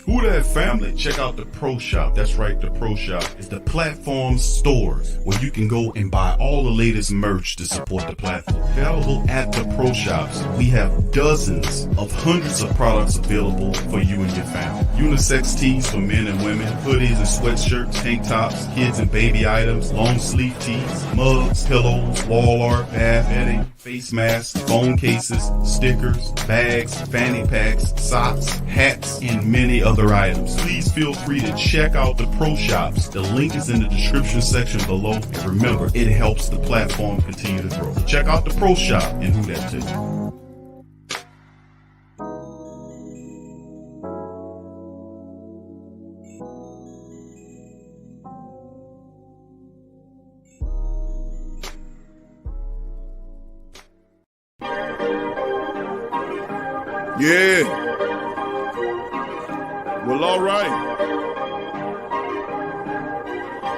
Who that family? Check out the Pro Shop. That's right, the Pro Shop is the platform stores where you can go and buy all the latest merch to support the platform. Available at the Pro Shops, we have dozens of hundreds of products available for you and your family. Unisex tees for men and women, hoodies and sweatshirts, tank tops, kids and baby items, long sleeve tees, mugs, pillows, wall art, bath bedding, face masks, phone cases, stickers, bags, fanny packs, socks, hats, and many other items. Please feel free to check out the Pro Shops. The link is in the description section below. And remember, it helps the platform continue to grow. Check out the Pro Shop and who that to you. Yeah. Well, all right.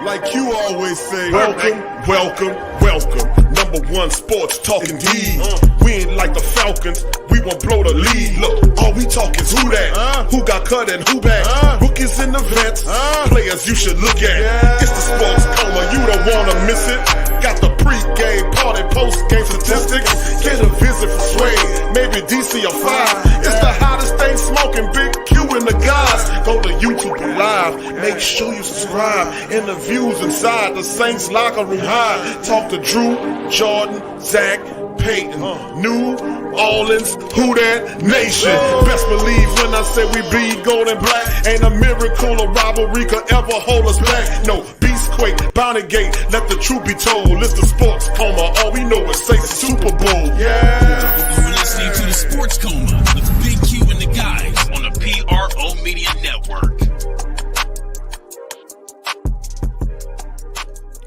Like you always say, welcome, welcome, welcome. Number one sports talking D. We ain't like the Falcons. We won't blow the lead. Look, all we talk is who that, who got cut and who back. Rookies and the vets, players you should look at. It's the sports coma, you don't wanna miss it. Got the pre-game party, post-game statistics. Get a visit from Sway, maybe DC or 5. It's the hottest thing smoking, Big Q and the guys. Go to YouTube Live, make sure you subscribe. Interviews inside the Saints locker room high. Talk to Drew, Jordan, Zach, Peyton, New Orleans, who that nation. Best believe when I say we bleed gold and black. Ain't a miracle or robbery could ever hold us back. No, Beastquake, Bountygate, let the truth be told. It's the sports coma, all we know is say Super Bowl. Yeah. You're listening to the Sports Coma with Big Q and the guys on the PRO Media Network.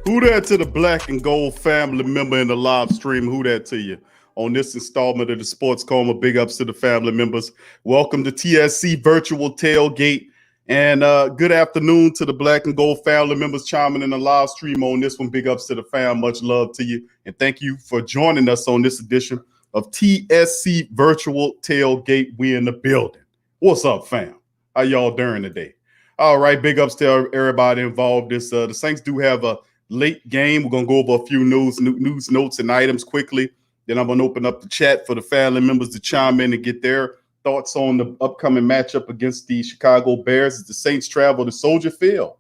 Who that to the black and gold family member in the live stream? Who that to you? On this installment of the Sports Coma, big ups to the family members. Welcome to TSC Virtual Tailgate. And good afternoon to the black and gold family members chiming in the live stream on this one. Big ups to the fam. Much love to you. And thank you for joining us on this edition of TSC Virtual Tailgate. We in the building. What's up, fam? How y'all doing today? All right, big ups to everybody involved. The Saints do have a late game. We're going to go over a few news notes and items quickly. Then I'm going to open up the chat for the family members to chime in and get their thoughts on the upcoming matchup against the Chicago Bears as the Saints travel to Soldier Field.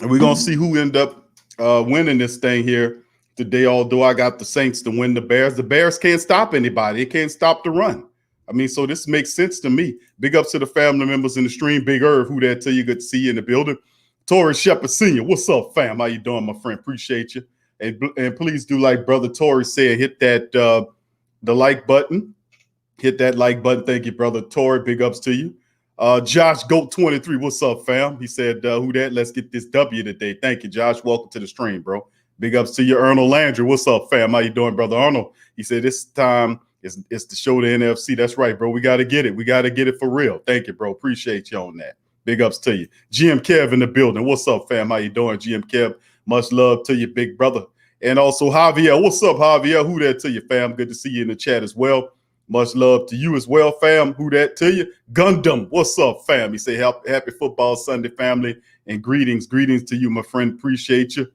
And we're going to see who end up winning this thing here today, although I got the Saints to win the Bears. The Bears can't stop anybody. They can't stop the run. I mean, so this makes sense to me. Big ups to the family members in the stream. Big Irv, who that tell you, good to see you in the building. Torrey Shepard Sr., what's up, fam? How you doing, my friend? Appreciate you. And please do, like Brother Torrey said, hit that the like button. Hit that like button. Thank you, Brother Torrey. Big ups to you. Josh Goat 23, what's up, fam? He said, who that? Let's get this W today. Thank you, Josh. Welcome to the stream, bro. Big ups to you, Arnold Landry. What's up, fam? How you doing, Brother Arnold? He said this time it's to show the NFC. That's right, bro. We got to get it. We got to get it for real. Thank you, bro. Appreciate you on that. Big ups to you. GM Kev in the building. What's up, fam? How you doing, GM Kev? Much love to you, big brother. And also Javier. What's up, Javier? Who that to you, fam? Good to see you in the chat as well. Much love to you as well, fam. Who that to you? Gundam. What's up, fam? He say happy football Sunday, family, and greetings. Greetings to you, my friend. Appreciate you.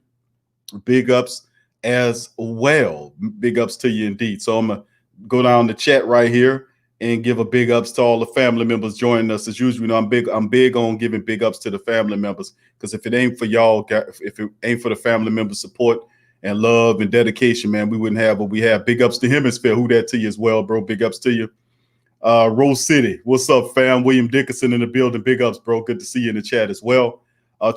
Big ups as well. Big ups to you indeed. So I'm going to go down the chat right here and give a big ups to all the family members joining us. As usual, you know, I'm big on giving big ups to the family members, because if it ain't for y'all, if it ain't for the family member support and love and dedication, man, we wouldn't have what we have. Big ups to Hemisphere. Who that to you as well, bro? Big ups to you. Rose City. What's up, fam? William Dickinson in the building. Big ups, bro. Good to see you in the chat as well.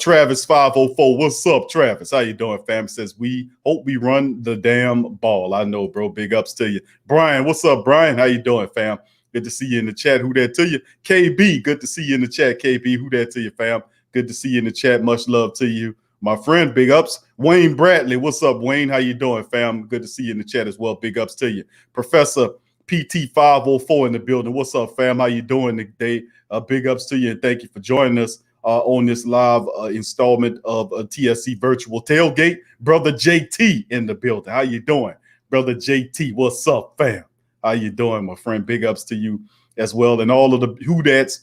Travis 504. What's up, Travis? How you doing, fam? Says we hope we run the damn ball. I know, bro. Big ups to you. Brian, what's up, Brian? How you doing, fam? Good to see you in the chat. Who that to you? KB, good to see you in the chat. KB, who that to you, fam? Good to see you in the chat. Much love to you, my friend. Big ups. Wayne Bradley, what's up, Wayne? How you doing, fam? Good to see you in the chat as well. Big ups to you. Professor PT 504 in the building. What's up, fam? How you doing today? Big ups to you, and thank you for joining us on this live installment of TSC Virtual Tailgate. Brother JT in the building. How you doing? Brother JT, what's up, fam? How you doing, my friend? Big ups to you as well. And all of the who-dats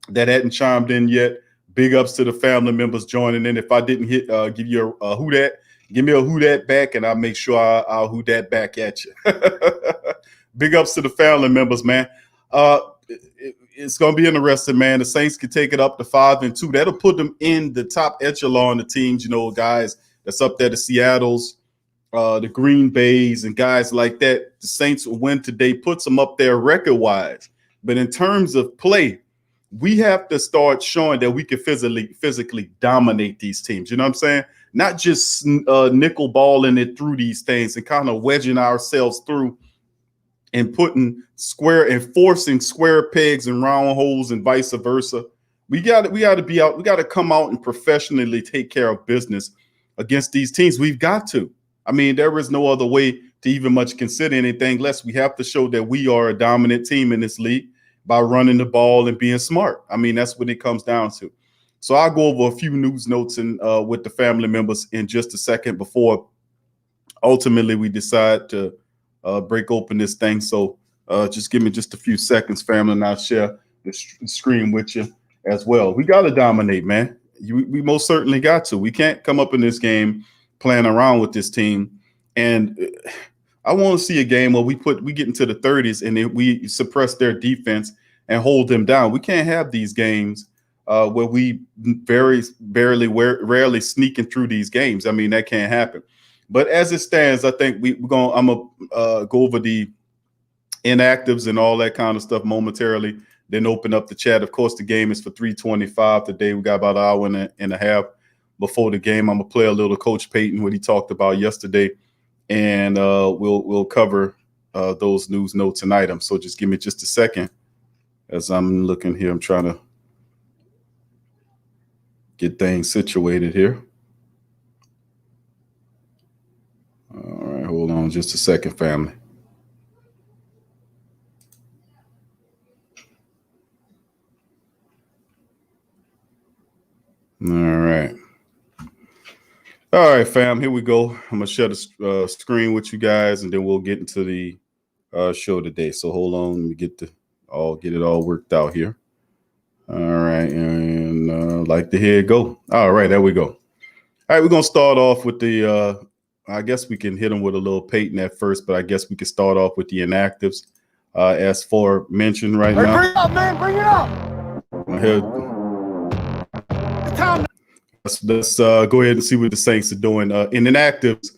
that hadn't chimed in yet, big ups to the family members joining in. If I didn't give you a who-dat, give me a who-dat back, and I'll make sure I'll who-dat back at you. Big ups to the family members, man. It's going to be interesting, man. The Saints can take it up to 5-2. That'll put them in the top echelon of teams, guys that's up there, the Seattles, the Green Bays, and guys like that. The Saints win today puts them up there record-wise. But in terms of play, we have to start showing that we can physically dominate these teams. You know what I'm saying? Not just nickel balling it through these things and kind of wedging ourselves through and putting forcing square pegs and round holes and vice versa. We got to be out. We got to come out and professionally take care of business against these teams. We've got to. I mean, there is no other way to even much consider anything less. We have to show that we are a dominant team in this league by running the ball and being smart. I mean, that's what it comes down to. So I'll go over a few news notes and with the family members in just a second before ultimately we decide to break open this thing. So just give me just a few seconds, family, and I'll share the screen with you as well. We got to dominate, man. We most certainly got to. We can't come up in this game playing around with this team. And I want to see a game where we get into the 30s and then we suppress their defense and hold them down. We can't have these games where we rarely sneaking through these games. I mean, that can't happen. But as it stands, I think I'm gonna go over the inactives and all that kind of stuff momentarily, then open up the chat. Of course, the game is for 3:25 today. We got about an hour and a half before the game. I'm gonna play a little Coach Payton, what he talked about yesterday, and we'll cover those news notes and items. So just give me just a second as I'm looking here. I'm trying to get things situated here. All right, hold on just a second, family. All right, fam, here we go. I'm gonna share the screen with you guys, and then we'll get into the show today. So hold on, let me get it all worked out here. All right, and like to hear it go. All right, there we go. All right, we're gonna start off with the I guess we can hit them with a little Peyton at first, but I guess we can start off with the inactives. As for mentioned right now. Bring it up, man. Bring it up. Let's go ahead and see what the Saints are doing. In inactives,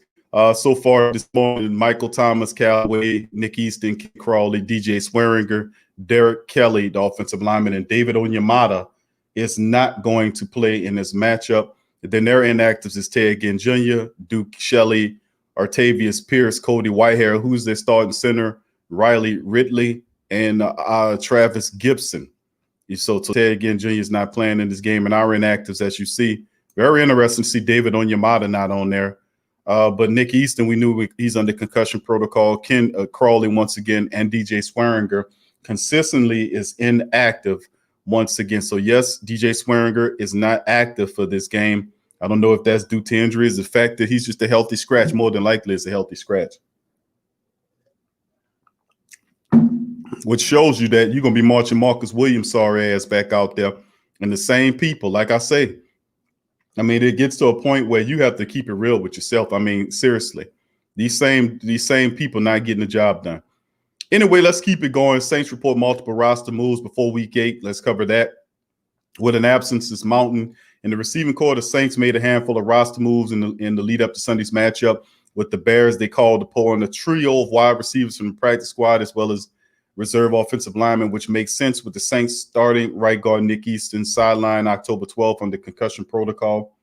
so far this morning, Michael Thomas, Callaway, Nick Easton, Ken Crawley, DJ Swearinger, Derek Kelly, the offensive lineman, and David Onyemata is not going to play in this matchup. Then their inactives is Tailgate Jr., Duke Shelley, Artavius Pierce, Cody Whitehair, who's their starting center, Riley Ridley, and Travis Gibson. So Tailgate Jr. is not playing in this game. And our inactives, as you see, very interesting to see David Onyemata not on there. But Nick Easton, we knew he's under concussion protocol. Ken Crawley, once again, and DJ Swearinger consistently is inactive once again. So, yes, DJ Swearinger is not active for this game. I don't know if that's due to injuries. The fact that he's just a healthy scratch, more than likely it's a healthy scratch. Which shows you that you're going to be marching Marcus Williams' sorry ass back out there. And the same people, like I say, I mean, it gets to a point where you have to keep it real with yourself. I mean, seriously, these same people not getting the job done. Anyway, let's keep it going. Saints report multiple roster moves before week 8. Let's cover that. With an absence is mountain. In the receiving corps, the Saints made a handful of roster moves in the lead up to Sunday's matchup with the Bears. They called to pull in a trio of wide receivers from the practice squad as well as reserve offensive linemen, which makes sense with the Saints starting right guard Nick Easton sideline October 12th under concussion protocol.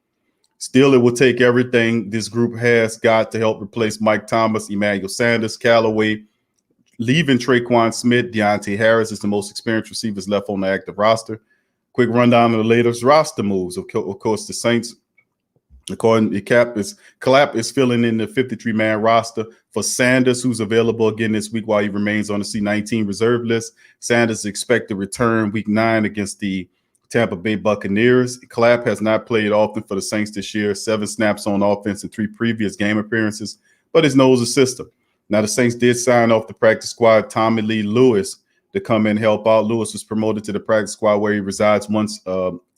Still, it will take everything this group has got to help replace Mike Thomas, Emmanuel Sanders, Callaway, leaving Traquan Smith. Deontay Harris is the most experienced receivers left on the active roster. Quick rundown of the latest roster moves. Of course, the Saints, according to Clapp is filling in the 53-man roster for Sanders, who's available again this week while he remains on the C-19 reserve list. Sanders is expected to return week 9 against the Tampa Bay Buccaneers. Clapp has not played often for the Saints this year, 7 snaps on offense in 3 previous game appearances, but he knows the system. Now, the Saints did sign off the practice squad Tommy Lee Lewis, to come in and help out. Lewis was promoted to the practice squad where he resides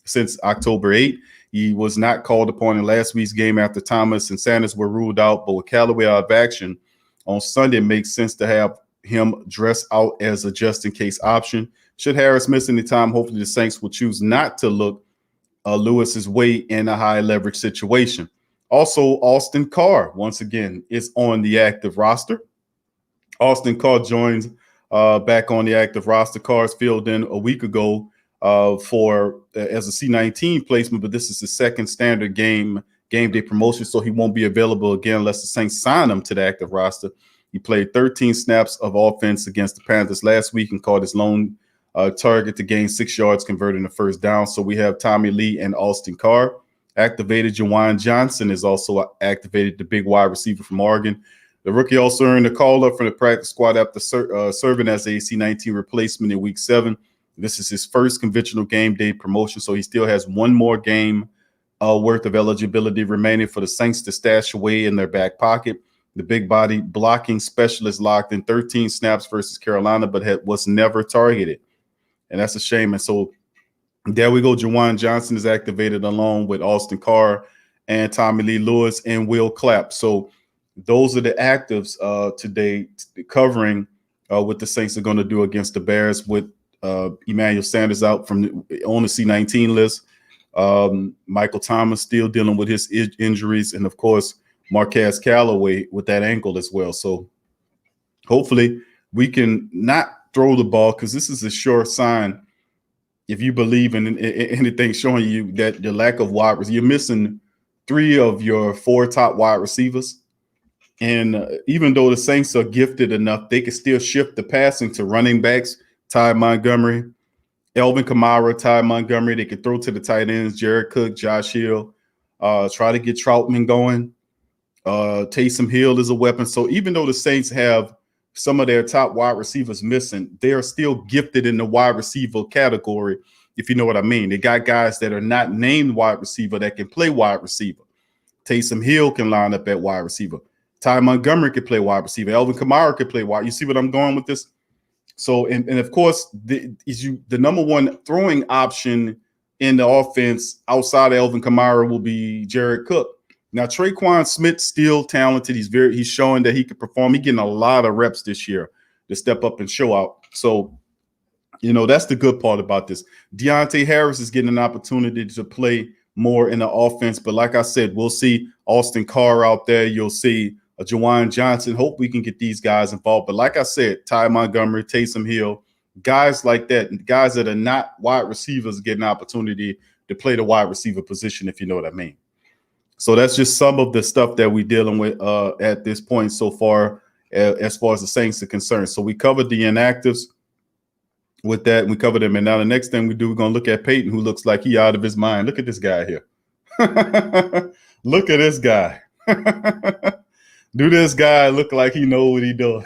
since October 8th. He was not called upon in last week's game after Thomas and Sanders were ruled out, but with Callaway out of action on Sunday, it makes sense to have him dress out as a just-in-case option. Should Harris miss any time, hopefully the Saints will choose not to look Lewis's way in a high-leverage situation. Also, Austin Carr, once again, is on the active roster. Austin Carr joins back on the active roster. Carr's filled in a week ago as a C19 placement, but this is the second standard game day promotion, so he won't be available again unless the Saints sign him to the active roster. He played 13 snaps of offense against the Panthers last week and caught his lone target to gain 6 yards, converting the first down. So we have Tommy Lee and Austin Carr activated. Jawan Johnson is also activated, the big wide receiver from Oregon. The rookie also earned a call-up from the practice squad after serving as a C19 replacement in Week 7. This is his first conventional game day promotion, so he still has one more game worth of eligibility remaining for the Saints to stash away in their back pocket. The big body blocking specialist locked in 13 snaps versus Carolina, but was never targeted. And that's a shame. And so there we go. Jawan Johnson is activated along with Austin Carr and Tommy Lee Lewis and Will Clapp. So those are the actives today covering what the Saints are going to do against the Bears with Emmanuel Sanders out on the C19 list. Michael Thomas still dealing with his injuries. And, of course, Marquez Callaway with that ankle as well. So hopefully we can not throw the ball, because this is a sure sign. If you believe in anything showing you that the lack of wide receivers, you're missing 3 of your 4 top wide receivers. And even though the Saints are gifted enough, they can still shift the passing to running backs, Ty Montgomery, Elvin Kamara, Ty Montgomery. They can throw to the tight ends, Jared Cook, Josh Hill, try to get Troutman going. Taysom Hill is a weapon. So even though the Saints have some of their top wide receivers missing, they are still gifted in the wide receiver category, if you know what I mean. They got guys that are not named wide receiver that can play wide receiver. Taysom Hill can line up at wide receiver. Ty Montgomery can play wide receiver. Elvin Kamara can play wide. You see what I'm going with this? So, and of course, the number one throwing option in the offense outside of Elvin Kamara will be Jared Cook. Now, Traquan Smith's still talented. He's showing that he can perform. He's getting a lot of reps this year to step up and show out. So, that's the good part about this. Deontay Harris is getting an opportunity to play more in the offense. But like I said, we'll see Austin Carr out there. You'll see Jawan Johnson. Hope we can get these guys involved. But like I said, Ty Montgomery, Taysom Hill, guys like that, guys that are not wide receivers get an opportunity to play the wide receiver position, if you know what I mean. So that's just some of the stuff that we're dealing with at this point so far, as far as the Saints are concerned. So we covered the inactives with that. We covered them. And now the next thing we do, we're going to look at Peyton, who looks like he out of his mind. Look at this guy here. Look at this guy. Do this guy look like he know what he doing?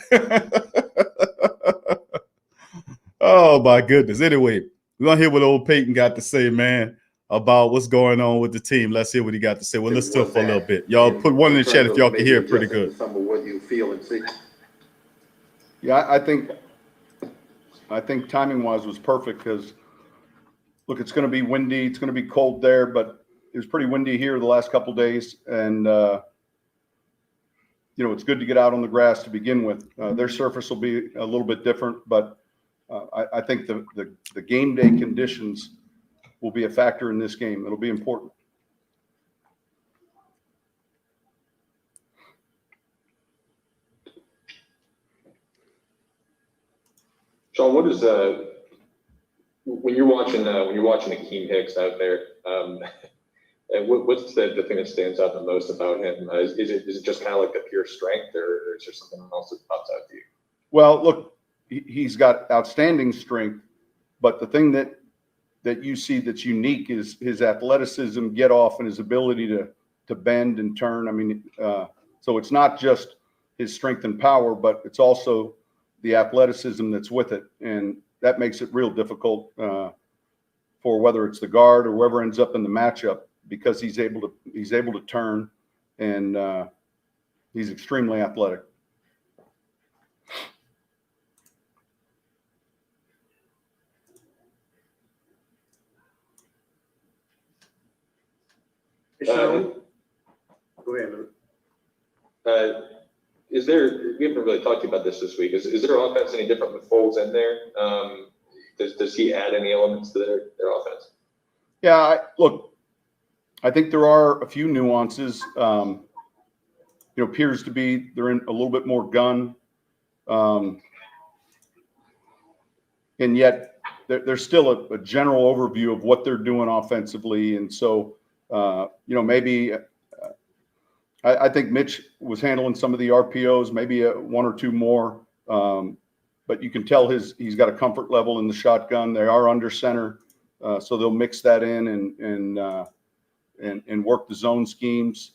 Oh, my goodness. Anyway, we're going to hear what old Peyton got to say, man, about what's going on with the team. Let's hear what he got to say. Well, let's talk for a little bit. Y'all put one in the chat if y'all can hear it pretty good. Some of what you feel and see. Yeah, I think timing-wise was perfect because, look, it's going to be windy. It's going to be cold there, but it was pretty windy here the last couple of days. And, it's good to get out on the grass to begin with. Their surface will be a little bit different, but I think the game day conditions will be a factor in this game. It'll be important. Sean, what is when you're watching Akeem Hicks out there? What's the thing that stands out the most about him? Is it just kind of like the pure strength, or is there something else that pops out to you? Well, look, he's got outstanding strength, but the thing that you see that's unique is his athleticism, get off, and his ability to bend and turn. I mean, so it's not just his strength and power, but it's also the athleticism that's with it, and that makes it real difficult for whether it's the guard or whoever ends up in the matchup, because he's able to turn, and he's extremely athletic. Sean? Go ahead, Luke. We haven't really talked about this week. Is their offense any different with Foles in there? Does he add any elements to their offense? Yeah, look, I think there are a few nuances. Appears to be they're in a little bit more gun, and yet there's still a general overview of what they're doing offensively. And so, maybe I think Mitch was handling some of the RPOs, maybe one or two more. But you can tell he's got a comfort level in the shotgun. They are under center, so they'll mix that in and work the zone schemes.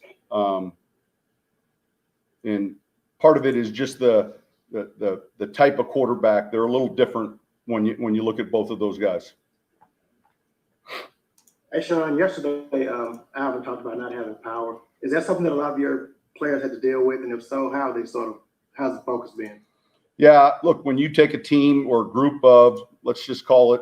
And part of it is just the type of quarterback. They're a little different when you look at both of those guys. Hey, Sean, yesterday, Alvin talked about not having power. Is that something that a lot of your players had to deal with? And if so, how's the focus been? Yeah, look, when you take a team or a group of, let's just call it,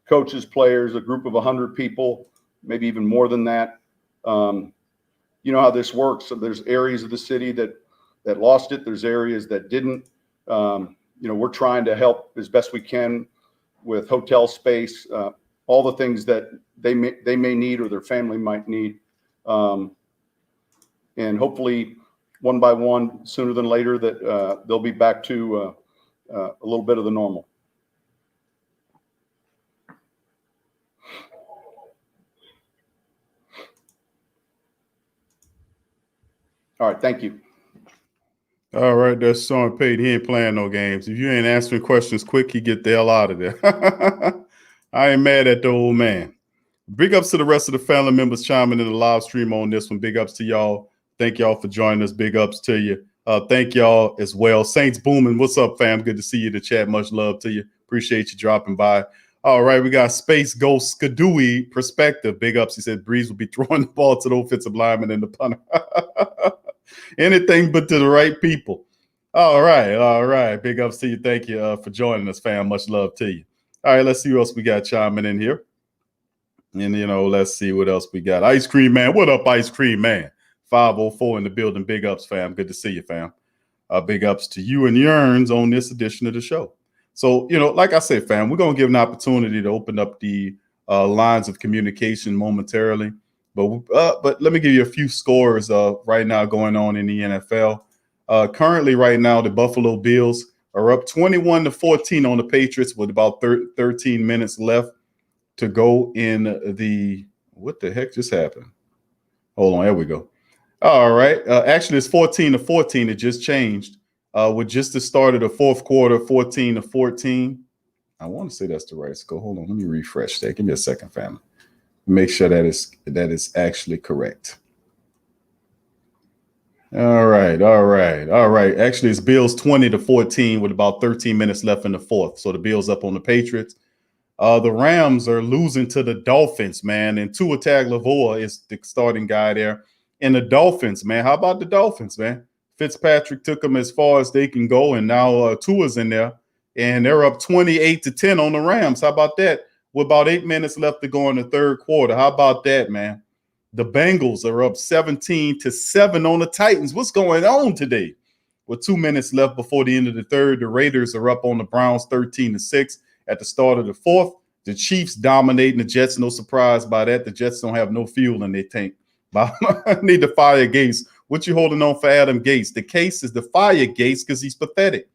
coaches, players, a group of 100 people, maybe even more than that, you know how this works. So there's areas of the city that lost it. There's areas that didn't. We're trying to help as best we can with hotel space, all the things that they may need or their family might need. And hopefully one by one, sooner than later, that they'll be back to a little bit of the normal. All right, thank you. All right, that's Sean Payton. He ain't playing no games. If you ain't answering questions quick, he get the hell out of there. I ain't mad at the old man. Big ups to the rest of the family members chiming in the live stream on this one. Big ups to y'all. Thank y'all for joining us. Big ups to you. Thank y'all as well. Saints booming. What's up, fam? Good to see you in the chat. Much love to you. Appreciate you dropping by. All right, we got Space Ghost Skadooey perspective. Big ups. He said Breeze will be throwing the ball to the offensive lineman and the punter. Anything but to the right people. All right. Big ups to you. Thank you for joining us, fam. Much love to you. All right, let's see who else we got chiming in here. And, let's see what else we got. Ice Cream Man. What up, Ice Cream Man? 504 in the building. Big ups, fam. Good to see you, fam. Big ups to you and Yearns on this edition of the show. So, like I said, fam, we're going to give an opportunity to open up the lines of communication momentarily. But let me give you a few scores right now going on in the NFL. Currently, right now, the Buffalo Bills are up 21-14 on the Patriots with about 13 minutes left to go in the – what the heck just happened? Hold on, there we go. All right. Actually, it's 14-14. It just changed with just the start of the fourth quarter, 14-14. I want to say that's the right score. Hold on, let me refresh that. Give me a second, family. Make sure that is actually correct. All right. Actually, it's Bills 20-14 with about 13 minutes left in the fourth. So the Bills up on the Patriots. The Rams are losing to the Dolphins, man. And Tua Tagovailoa is the starting guy there. And the Dolphins, man. How about the Dolphins, man? Fitzpatrick took them as far as they can go, and now Tua's in there. And they're up 28-10 on the Rams. How about that? With about 8 minutes left to go in the third quarter. How about that, man? The Bengals are up 17-7 on the Titans. What's going on today? With 2 minutes left before the end of the third, the Raiders are up on the Browns 13-6 at the start of the fourth. The Chiefs dominating the Jets. No surprise by that. The Jets don't have no fuel in their tank. I need to fire Gates. What you holding on for Adam Gates? The case is to fire Gates because he's pathetic.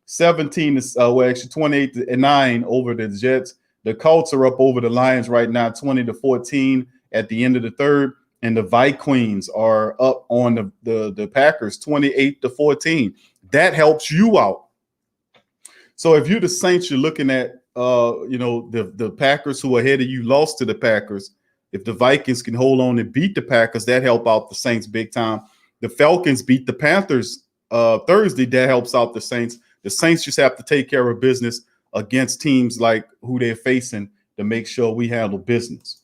28-9 over the Jets. The Colts are up over the Lions right now, 20-14 at the end of the third. And the Vikings are up on the Packers, 28-14. That helps you out. So if you're the Saints, you're looking at, the Packers who are ahead of you lost to the Packers. If the Vikings can hold on and beat the Packers, that help out the Saints big time. The Falcons beat the Panthers Thursday. That helps out the Saints. The Saints just have to take care of business against teams like who they're facing to make sure we handle business.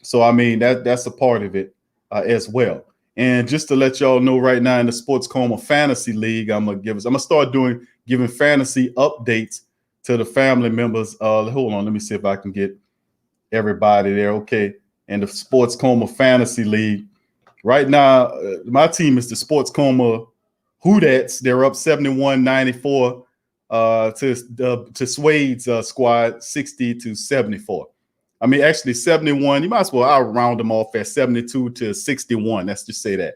So, I mean, that's a part of it as well. And just to let y'all know right now in the Sports Coma Fantasy League, I'm gonna start giving fantasy updates to the family members. Hold on, let me see if I can get everybody there. Okay. in the Sports Coma Fantasy League. Right now, my team is the Sports Coma Hoodats. They're up 71-94 to Suede's squad, 60-74. I mean, actually 71. You might as well, I'll round them off at 72-61. Let's just say that.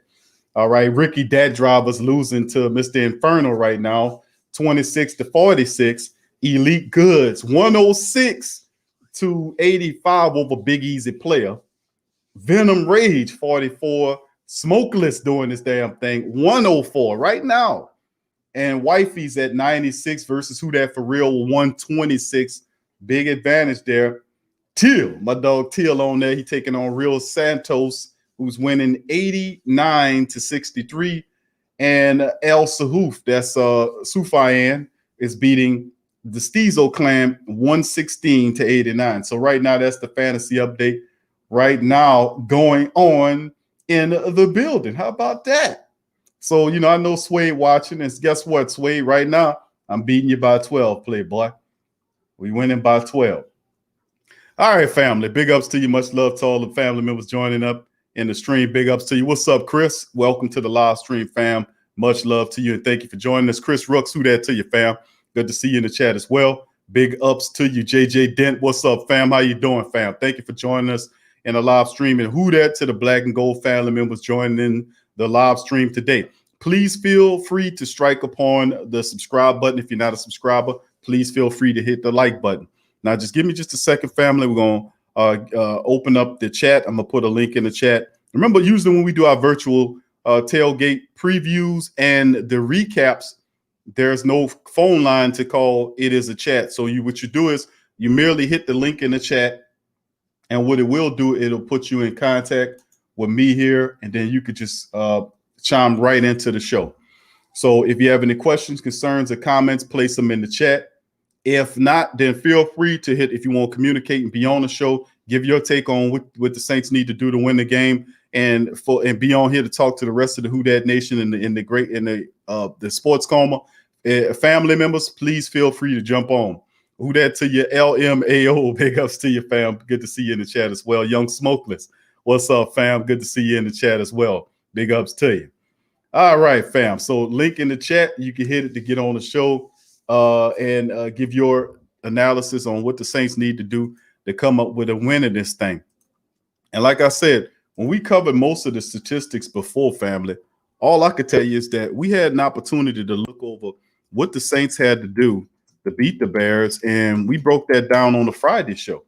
All right. Ricky Dat Driver's losing to Mr. Inferno right now, 26-46. Elite Goods, 106-85 over Big Easy Player. Venom Rage, 44. Smokeless doing this damn thing, 104 right now. And Wifey's at 96 versus Who Dat For Real, 126. Big advantage there. Till, my dog Till on there. He taking on Real Santos, who's winning 89-63. And El Sahoof, that's Sufian, is beating the Steezo Clan 116-89. So right now, that's the fantasy update right now going on in the building. How about that? So, you know, I know Swade watching, and guess what, Swade? Right now, I'm beating you by 12, Playboy. We winning by 12. All right, family. Big ups to you. Much love to all the family members joining up in the stream. Big ups to you. What's up, Chris? Welcome to the live stream, fam. Much love to you, and thank you for joining us. Chris Rooks, who that to you, fam? Good to see you in the chat as well. Big ups to you, JJ Dent. What's up, fam? How you doing, fam? Thank you for joining us in the live stream. And who that to the Black and Gold family members joining in the live stream today. Please feel free to strike upon the subscribe button. If you're not a subscriber, please feel free to hit the like button. Now, just give me just a second, family. We're going to open up the chat. I'm going to put a link in the chat. Remember, usually when we do our virtual tailgate previews and the recaps, there's no phone line to call. It is a chat. So what you do is you merely hit the link in the chat, and what it will do, it'll put you in contact with me here, and then you could just chime right into the show. So if you have any questions, concerns, or comments, place them in the chat. If not, then feel free to hit, if you want to communicate and be on the show, give your take on what the Saints need to do to win the game, and be on here to talk to the rest of the Who Dat Nation and the Sports Coma family members. Please feel free to jump on. Who that to your LMAO? Big ups to you, fam. Good to see you in the chat as well. Young Smokeless, what's up, fam? Good to see you in the chat as well. Big ups to you. All right, fam. So link in the chat. You can hit it to get on the show and give your analysis on what the Saints need to do to come up with a win in this thing. And like I said, when we covered most of the statistics before, family, all I could tell you is that we had an opportunity to look over what the Saints had to do to beat the Bears, and we broke that down on the Friday show.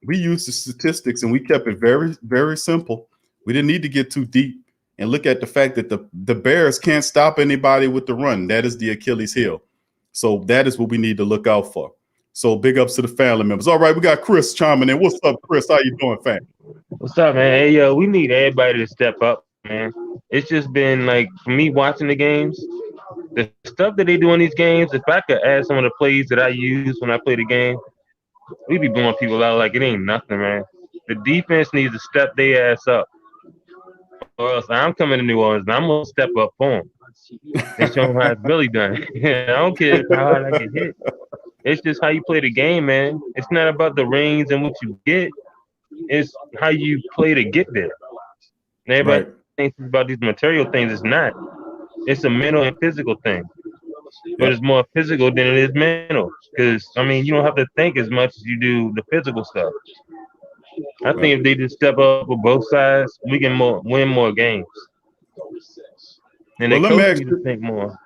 We used the statistics, and we kept it very, very simple. We didn't need to get too deep and look at the fact that the Bears can't stop anybody with the run. That is the Achilles heel. So that is what we need to look out for. So big ups to the family members. All right, we got Chris chiming in. What's up, Chris? How you doing, fam? What's up, man? Hey, yo, we need everybody to step up, man. It's just been like, for me watching the games, the stuff that they do in these games, if I could add some of the plays that I use when I play the game, we be blowing people out like it ain't nothing, man. The defense needs to step their ass up, or else I'm coming to New Orleans and I'm going to step up for them and show them how it's really done. I don't care how hard I can hit. It's just how you play the game, man. It's not about the rings and what you get. It's how you play to get there. And everybody thinks about these material things. It's not. It's a mental and physical thing. But it's more physical than it is mental. Because, I mean, you don't have to think as much as you do the physical stuff. I think if they just step up with both sides, we can win more games. And they coach need to think more.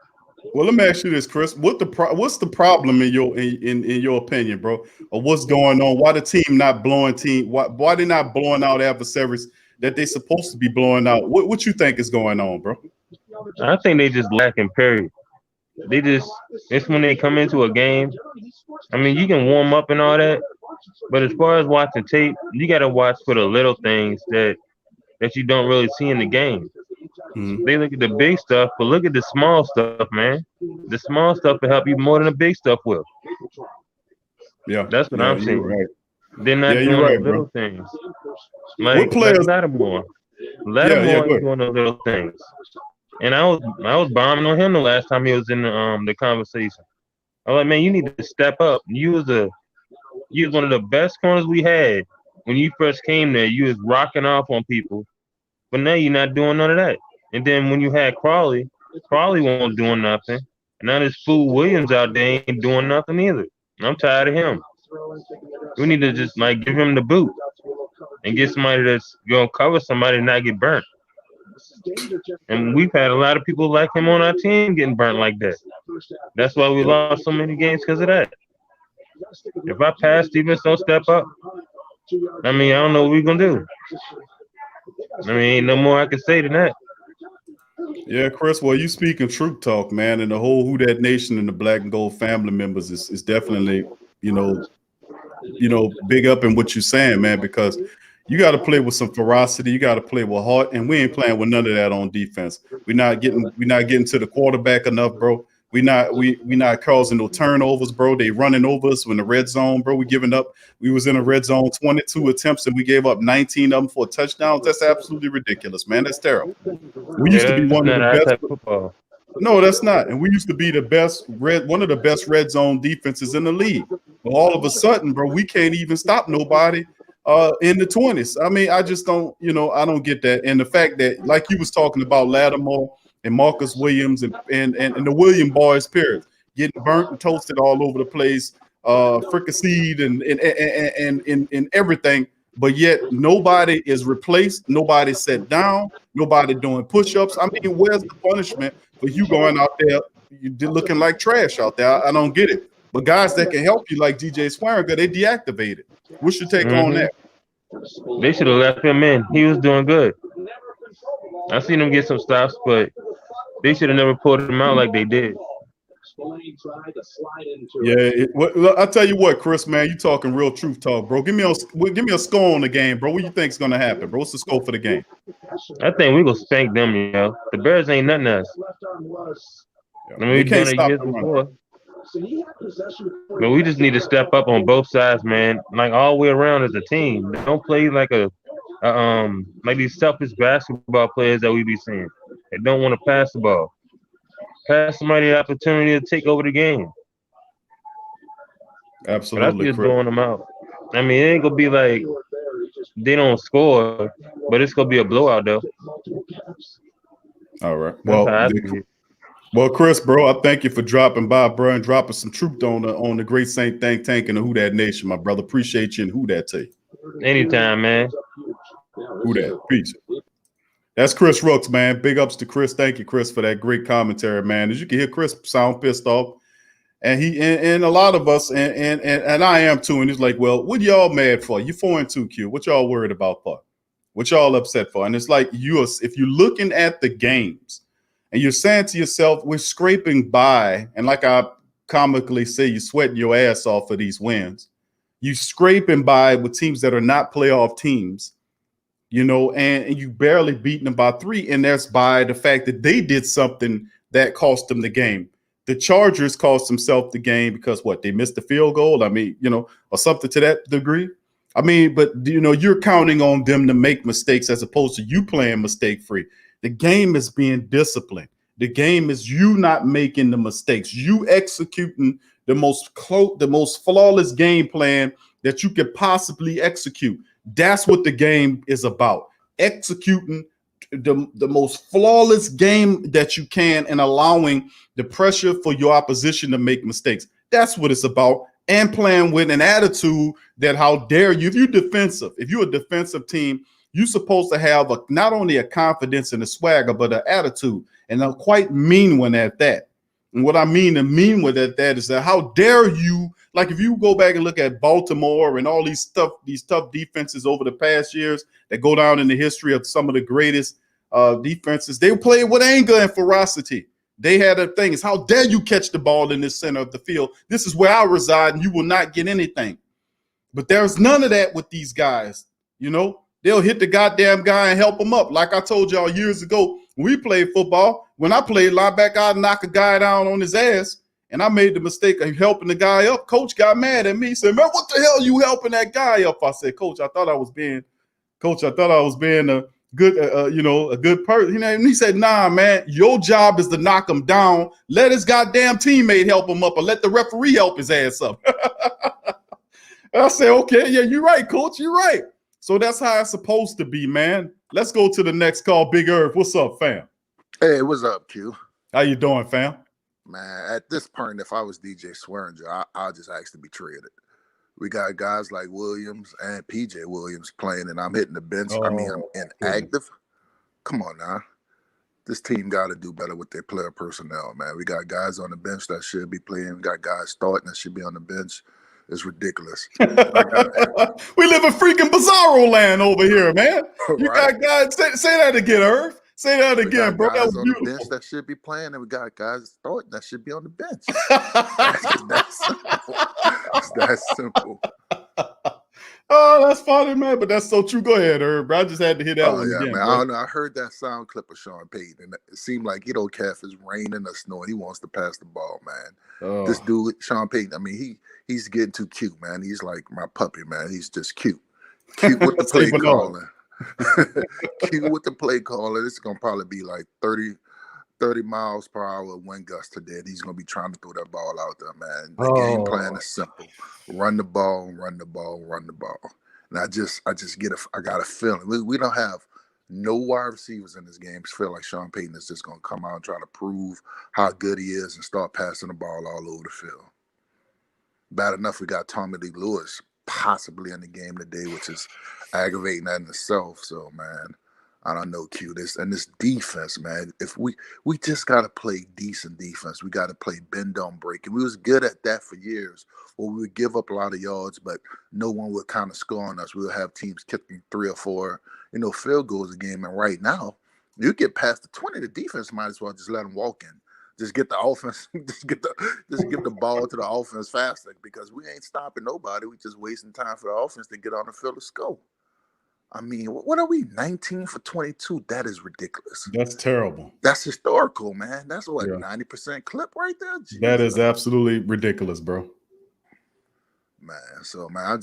Well, let me ask you this, Chris. What's the problem in your opinion, bro? Or what's going on? Why the team not blowing why they not blowing out adversaries that they supposed to be blowing out? What you think is going on, bro? I think they just lacking, period. It's when they come into a game. I mean, you can warm up and all that, but as far as watching tape, you got to watch for the little things that you don't really see in the game. Mm-hmm. They look at the big stuff, but look at the small stuff, man. The small stuff will help you more than the big stuff will. Yeah, that's what I'm saying. Right. They're not doing the little things. Like, let them more. Let him more doing the little things. And I was bombing on him the last time he was in the conversation. I was like, man, you need to step up. You was one of the best corners we had when you first came there, you was rocking off on people, but now you're not doing none of that. And then when you had Crawley wasn't doing nothing. And now this fool Williams out there ain't doing nothing either. I'm tired of him. We need to just like give him the boot and get somebody that's gonna cover somebody and not get burnt. And we've had a lot of people like him on our team getting burnt like that. That's why we lost so many games because of that. If our pass defense don't step up, I mean, I don't know what we're gonna do. I mean, ain't no more I can say than that. Yeah, Chris, well, you speaking truth talk, man, and the whole Who That Nation and the Black and Gold family members is definitely, big up in what you're saying, man, because you got to play with some ferocity, you got to play with heart, and we ain't playing with none of that on defense. We're not getting to the quarterback enough, bro. We not causing no turnovers, bro. They running over us in the red zone, bro. We giving up. We was in a red zone 22 attempts and we gave up 19 of them for touchdowns. That's absolutely ridiculous, man. That's terrible. We used to be one of the best football. No, that's not. And we used to be one of the best red zone defenses in the league. But all of a sudden, bro, we can't even stop nobody in the 20s. I mean, I just don't, I don't get that. And the fact that, like you was talking about Lattimore and Marcus Williams and the William boys, period, getting burnt and toasted all over the place, fricasseed and everything. But yet nobody is replaced, nobody set down, nobody doing push-ups. I mean, where's the punishment for you going out there looking like trash out there? I don't get it. But guys that can help you, like DJ Swearinger, they deactivated. What's your take on that? They should have left him in. He was doing good. I seen him get some stops, but they should have never pulled him out like they did. Yeah, I tell you what, Chris, man, you talking real truth talk, bro. Give me a score on the game, bro. What you think's gonna happen, bro? What's the score for the game? I think we gonna spank them, The Bears ain't nothing else. I mean, we've done it years before. But we just need to step up on both sides, man. Like all the way around as a team. Don't play like like these selfish basketball players that we be seeing. They don't want to pass the ball. Pass somebody the opportunity to take over the game. Absolutely, but I just blowing them out. I mean, it ain't gonna be like they don't score, but it's gonna be a blowout though. All right. Well, Chris, bro, I thank you for dropping by, bro, and dropping some truth on the Great Saint Think Tank and the Who That Nation, my brother. Appreciate you and Who That take. Anytime, man. Who That? Peace. That's Chris Rooks, man. Big ups to Chris. Thank you, Chris, for that great commentary, man. As you can hear, Chris sound pissed off, and and a lot of us, and I am too. And he's like, "Well, what y'all mad for? You 4-2, Q. What y'all worried about for? What y'all upset for?" And it's like if you're looking at the games, and you're saying to yourself, "We're scraping by," and like I comically say, you're sweating your ass off for these wins. You scraping by with teams that are not playoff teams. And you barely beating them by 3, and that's by the fact that they did something that cost them the game. The Chargers cost themselves the game because they missed the field goal. I mean, or something to that degree. I mean, but you're counting on them to make mistakes as opposed to you playing mistake free. The game is being disciplined. The game is you not making the mistakes. You executing the most flawless game plan that you could possibly execute. That's what the game is about. Executing the most flawless game that you can and allowing the pressure for your opposition to make mistakes. That's what it's about. And playing with an attitude that how dare you. If you're a defensive team, you're supposed to have not only a confidence and a swagger, but an attitude, and a quite mean one at that. And what I mean to mean with that is that how dare you, like if you go back and look at Baltimore and all these tough defenses over the past years that go down in the history of some of the greatest defenses, they play with anger and ferocity. They had a thing. It's how dare you catch the ball in the center of the field. This is where I reside and you will not get anything. But there's none of that with these guys. They'll hit the goddamn guy and help him up. Like I told y'all years ago, when we played football, when I played linebacker, I'd knock a guy down on his ass, and I made the mistake of helping the guy up. Coach got mad at me. He said, "Man, what the hell are you helping that guy up?" I said, "Coach, I thought I was being a good, a good person." And he said, "Nah, man, your job is to knock him down. Let his goddamn teammate help him up, or let the referee help his ass up." I said, "Okay, yeah, you're right, Coach. You're right." So that's how it's supposed to be, man. Let's go to the next call. Big Irv, what's up, fam? Hey, what's up, Q? How you doing, fam? Man, at this point, if I was DJ Swearinger, I'll just ask to be traded. We got guys like Williams and PJ Williams playing, and I'm hitting the bench. I mean, I'm inactive. Come on now. This team got to do better with their player personnel, man. We got guys on the bench that should be playing. We got guys starting that should be on the bench. It's ridiculous. We live in freaking bizarro land over here, man. You got guys. Say that again, Irv. Say that again, bro. That was on beautiful. The bench that should be playing, and we got guys starting that should be on the bench. That's simple. Oh, that's funny, man. But that's so true. Go ahead, Irv. I just had to hear that one again. Man. Bro. I don't know. I heard that sound clip of Sean Payton, and it seemed like he don't care if it's raining or snowing. He wants to pass the ball, man. This dude, Sean Payton, I mean, he's getting too cute, man. He's like my puppy, man. He's just cute. Cute with the play calling. Cute with the play calling. This is gonna probably be like 30 miles per hour wind gust today. He's gonna be trying to throw that ball out there, man. The game plan is simple: run the ball, run the ball, run the ball. And I got a feeling we don't have no wide receivers in this game. I feel like Sean Payton is just gonna come out and try to prove how good he is and start passing the ball all over the field. Bad enough we got Tommy Lee Lewis possibly in the game today, which is aggravating that in itself. So, man, I don't know, Q. This defense, man. If we just gotta play decent defense. We gotta play bend don't break. And we was good at that for years. Or we would give up a lot of yards, but no one would kind of score on us. We would have teams kicking 3 or 4, field goals a game. And right now, you get past the 20, the defense might as well just let them walk in. Just get the offense, just give the ball to the offense faster because we ain't stopping nobody. We just wasting time for the offense to get on the field and score. I mean, what are we, 19 for 22? That is ridiculous. That's terrible. That's historical, man. That's what, 90% clip right there? Jesus. That is absolutely ridiculous, bro. Man, so, man,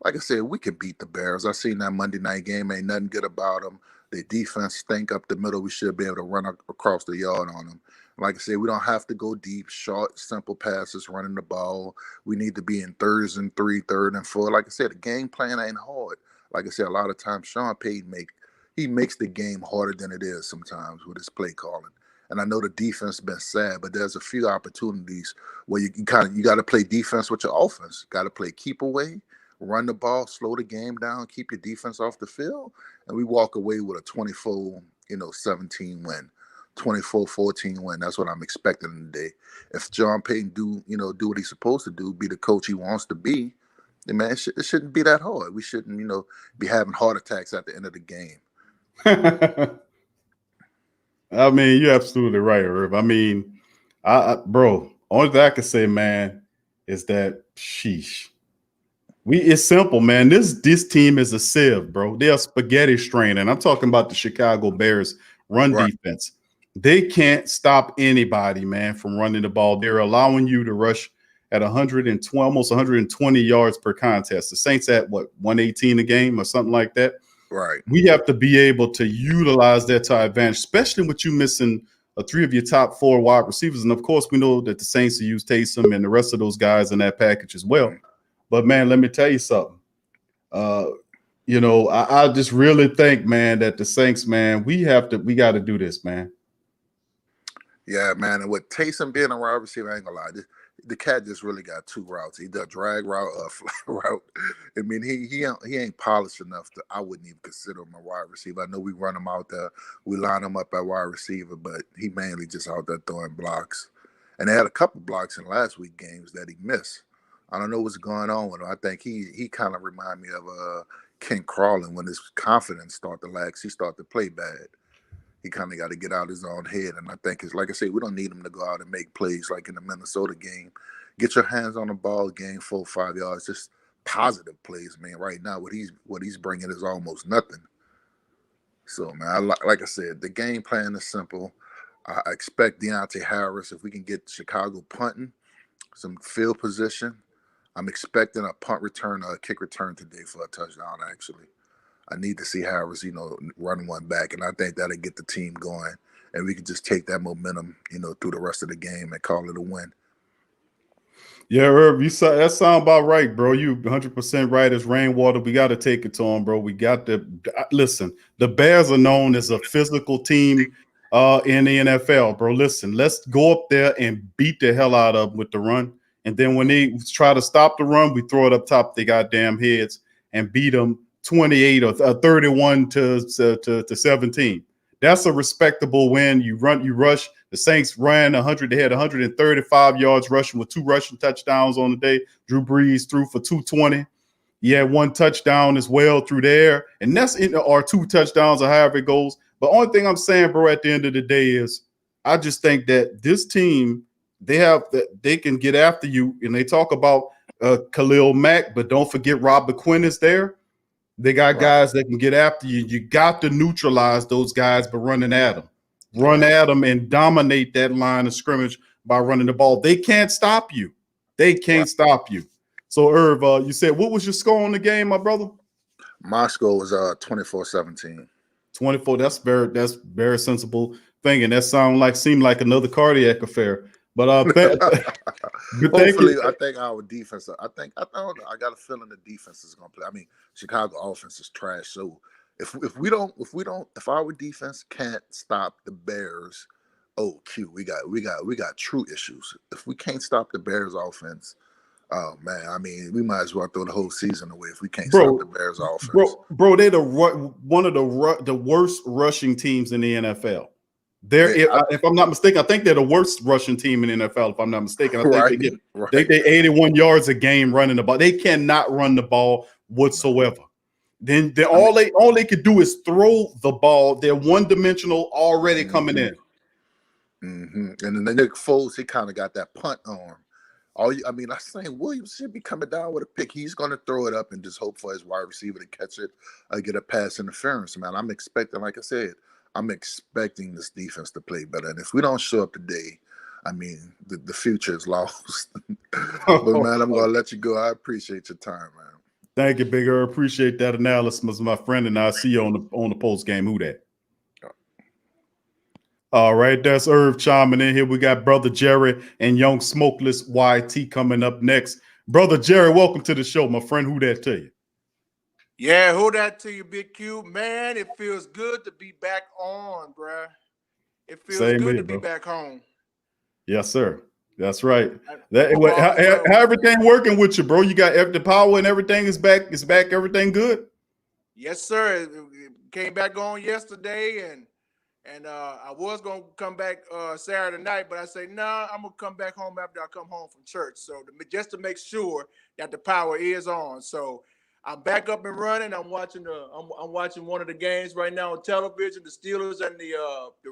like I said, we can beat the Bears. I seen that Monday night game. Ain't nothing good about them. Their defense stink up the middle. We should be able to run across the yard on them. Like I said, we don't have to go deep, short, simple passes, running the ball. We need to be in 3rd and 3, 3rd and 4. Like I said, the game plan ain't hard. Like I said, a lot of times Sean Payton makes the game harder than it is sometimes with his play calling. And I know the defense been sad, but there's a few opportunities where you got to play defense with your offense. Got to play keep away, run the ball, slow the game down, keep your defense off the field, and we walk away with a 24-17 win. 24-14 win. That's what I'm expecting today. If John Payton do what he's supposed to do, be the coach he wants to be, then man, it shouldn't be that hard. We shouldn't, be having heart attacks at the end of the game. I mean, you're absolutely right, Irv. I mean, bro, only thing I can say, man, is that sheesh. It's simple, man. This team is a sieve, bro. They are spaghetti straining. I'm talking about the Chicago Bears run defense. They can't stop anybody, man, from running the ball. They're allowing you to rush at 120, almost 120 yards per contest. The Saints at what, 118 a game or something like that. Right. We have to be able to utilize that to our advantage, especially with you missing 3 of your top 4 wide receivers. And of course, we know that the Saints use Taysom and the rest of those guys in that package as well. But man, let me tell you something. I just really think, man, that the Saints, man, we got to do this, man. Yeah, man. And with Taysom being a wide receiver, I ain't gonna lie, the cat just really got 2 routes. He does drag route or flat route. I mean, he ain't polished enough to. I wouldn't even consider him a wide receiver. I know we run him out there, we line him up at wide receiver, but he mainly just out there throwing blocks. And they had a couple blocks in last week games that he missed. I don't know what's going on with him. I think he kind of remind me of Ken Crawlin when his confidence start to lax. He start to play bad. He kind of got to get out his own head. And I think it's like I said, we don't need him to go out and make plays like in the Minnesota game. Get your hands on the ball, gain 4 or 5 yards, just positive plays, man. Right now, what he's bringing is almost nothing. So, man, like I said, the game plan is simple. I expect Deontay Harris, if we can get Chicago punting, some field position. I'm expecting a punt return or a kick return today for a touchdown, actually. I need to see Harris, run one back, and I think that'll get the team going, and we can just take that momentum, through the rest of the game and call it a win. Yeah, Herb, you saw that sound about right, bro. You 100% right. It's rainwater. We got to take it to them, bro. We got to listen. The Bears are known as a physical team in the NFL, bro. Listen, let's go up there and beat the hell out of them with the run. And then when they try to stop the run, we throw it up top their goddamn heads and beat them 28 or 31 to 17. That's a respectable win. You rush. The Saints ran 100. They had 135 yards rushing with 2 rushing touchdowns on the day. Drew Brees threw for 220. He had 1 touchdown as well through there, and that's or 2 touchdowns or however it goes. But only thing I'm saying, bro, at the end of the day is, I just think that this team, they can get after you, and they talk about Khalil Mack, but don't forget Robert Quinn is there. They got guys that can get after you. You got to neutralize those guys by running at them. Run at them and dominate that line of scrimmage by running the ball. They can't stop you. They can't stop you. So, Irv, you said, what was your score on the game, my brother? My score was 24-17. 24. That's very sensible thing, and that seemed like another cardiac affair. But hopefully, I think our defense. I got a feeling the defense is going to play. I mean, Chicago offense is trash. So if our defense can't stop the Bears, we got true issues. If we can't stop the Bears offense, oh man, I mean, we might as well throw the whole season away if we can't stop the Bears offense. Bro, they're one of the worst rushing teams in the NFL. If I'm not mistaken, I think they're the worst rushing team in the NFL. If I'm not mistaken, I think they get 81 yards a game running the ball. They cannot run the ball whatsoever. Then all they could do is throw the ball. They're one-dimensional already coming in. And then Nick Foles, he kind of got that punt arm. I mean, I'm saying Williams should be coming down with a pick. He's going to throw it up and just hope for his wide receiver to catch it, get a pass interference. Man, I'm expecting, like I said, this defense to play better. And if we don't show up today, I mean, the future is lost. But, man, I'm going to let you go. I appreciate your time, man. Thank you, Big Irv. Appreciate that analysis, my friend. And I'll see you on the post game. Who that? All right, that's Irv chiming in here. We got Brother Jerry and Young Smokeless YT coming up next. Brother Jerry, welcome to the show, my friend. Who that to you? Yeah, who that to you, Big Q? Man, it feels good to be back on, bruh. It feels good to be back home. Yes, sir. That's right. How everything working with you, bro? You got the power and everything is back. It's back. Everything good? Yes, sir. It came back on yesterday, and I was gonna come back Saturday night, but I say I'm gonna come back home after I come home from church. So just to make sure that the power is on. So I'm back up and running. I'm watching one of the games right now on television, the Steelers and the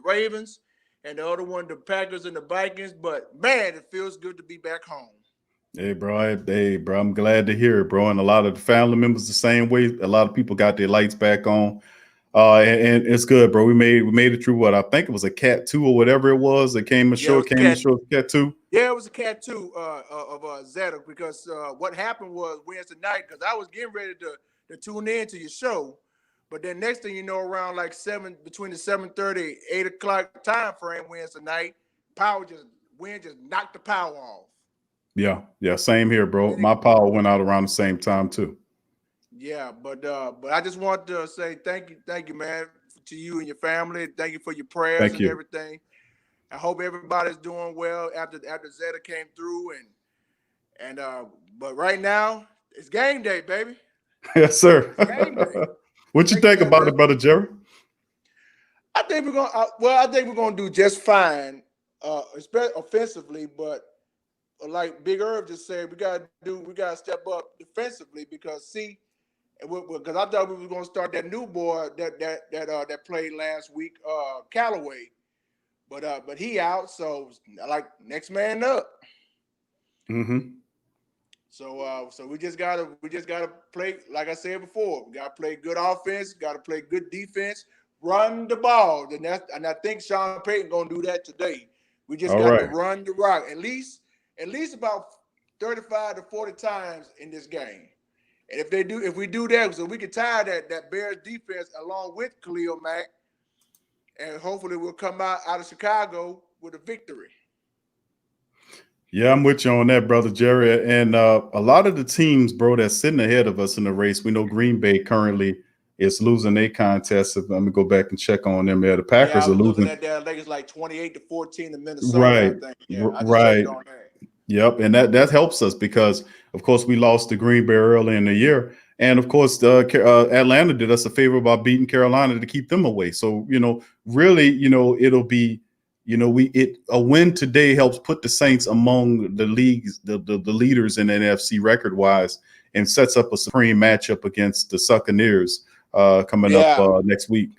Ravens, and the other one, the Packers and the Vikings. But man, it feels good to be back home. Hey, bro. I'm glad to hear it, bro. And a lot of the family members the same way. A lot of people got their lights back on. And it's good, bro. We made it through what I think it was a Cat 2 or whatever it was that came ashore. Cat 2. Yeah, it was a Cat 2 of Zeta, because what happened was Wednesday night, because I was getting ready to tune in to your show, but then next thing you know, around like between the 7:30, 8 o'clock time frame Wednesday night, wind just knocked the power off. Yeah, same here, bro. My power went out around the same time too. Yeah, but I just want to say thank you, man, to you and your family. Thank you for your prayers and everything. I hope everybody's doing well after Zeta came through, and but right now it's game day, baby. Yes, sir. It's game day. What you think about it, Brother Jerry? I think we're gonna do just fine, especially offensively, but like Big Irv just said, we gotta step up defensively because I thought we were gonna start that new boy that played last week, Callaway, but he out, so like next man up. Mm-hmm. So we just gotta play, like I said before, we gotta play good offense, gotta play good defense, run the ball, and I think Sean Payton gonna do that today. We just got to run the rock at least about 35 to 40 times in this game. And if we do that, so we can tie that Bears defense along with Khalil Mack, and hopefully we'll come out of Chicago with a victory. Yeah, I'm with you on that, brother Jerry. And a lot of the teams, bro, that's sitting ahead of us in the race. We know Green Bay currently is losing their contest. Let me go back and check on them. Yeah, the Yeah, I Packers are was looking losing. at that. I think it's like 28-14 to Minnesota. Right, I think. Yeah, I just checked right. on that. Yep, and that helps us because, of course, we lost to Green Bay early in the year, and of course, Atlanta did us a favor by beating Carolina to keep them away. So really, it'll be, a win today helps put the Saints among the leagues, the leaders in NFC record wise, and sets up a supreme matchup against the Succaneers coming up Yeah. next week.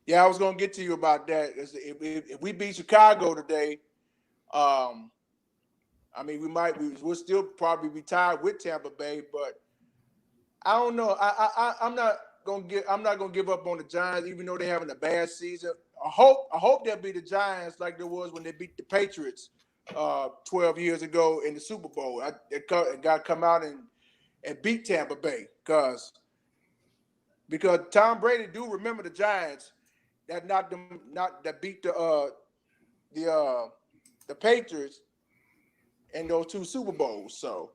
Yeah, I was gonna get to you about that. If we beat Chicago today, I mean, we'll still probably be tied with Tampa Bay, but I don't know. I'm not gonna give up on the Giants, even though they're having a bad season. I hope they'll be the Giants like there was when they beat the Patriots 12 years ago in the Super Bowl. It got to come out and beat Tampa Bay because Tom Brady do remember the Giants that beat the Patriots in those two Super Bowls. So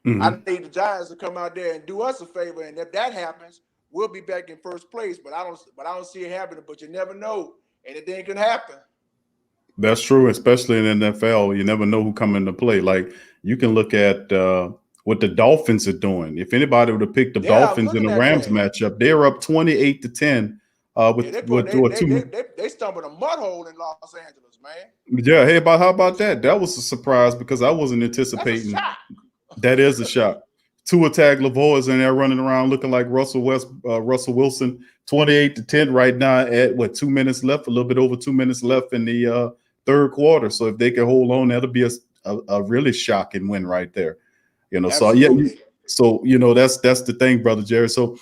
I need the Giants to come out there and do us a favor, and if that happens, we'll be back in first place. But I don't see it happening. But you never know, anything can happen. That's true, especially in the NFL. You never know who come into play. Like you can look at what the Dolphins are doing. If anybody would have picked the Dolphins in the Rams matchup, they're up 28-10 They stumbled a mud hole in Los Angeles, man. Yeah, hey, how about that? That was a surprise because I wasn't anticipating. That's a shock. That is a shock. Tua Tagovailoa is in there running around looking like Russell Wilson. 28-10 right now at 2 minutes left, a little bit over 2 minutes left in the third quarter. So if they can hold on, that'll be a really shocking win right there. Absolutely. So that's the thing, brother Jerry. So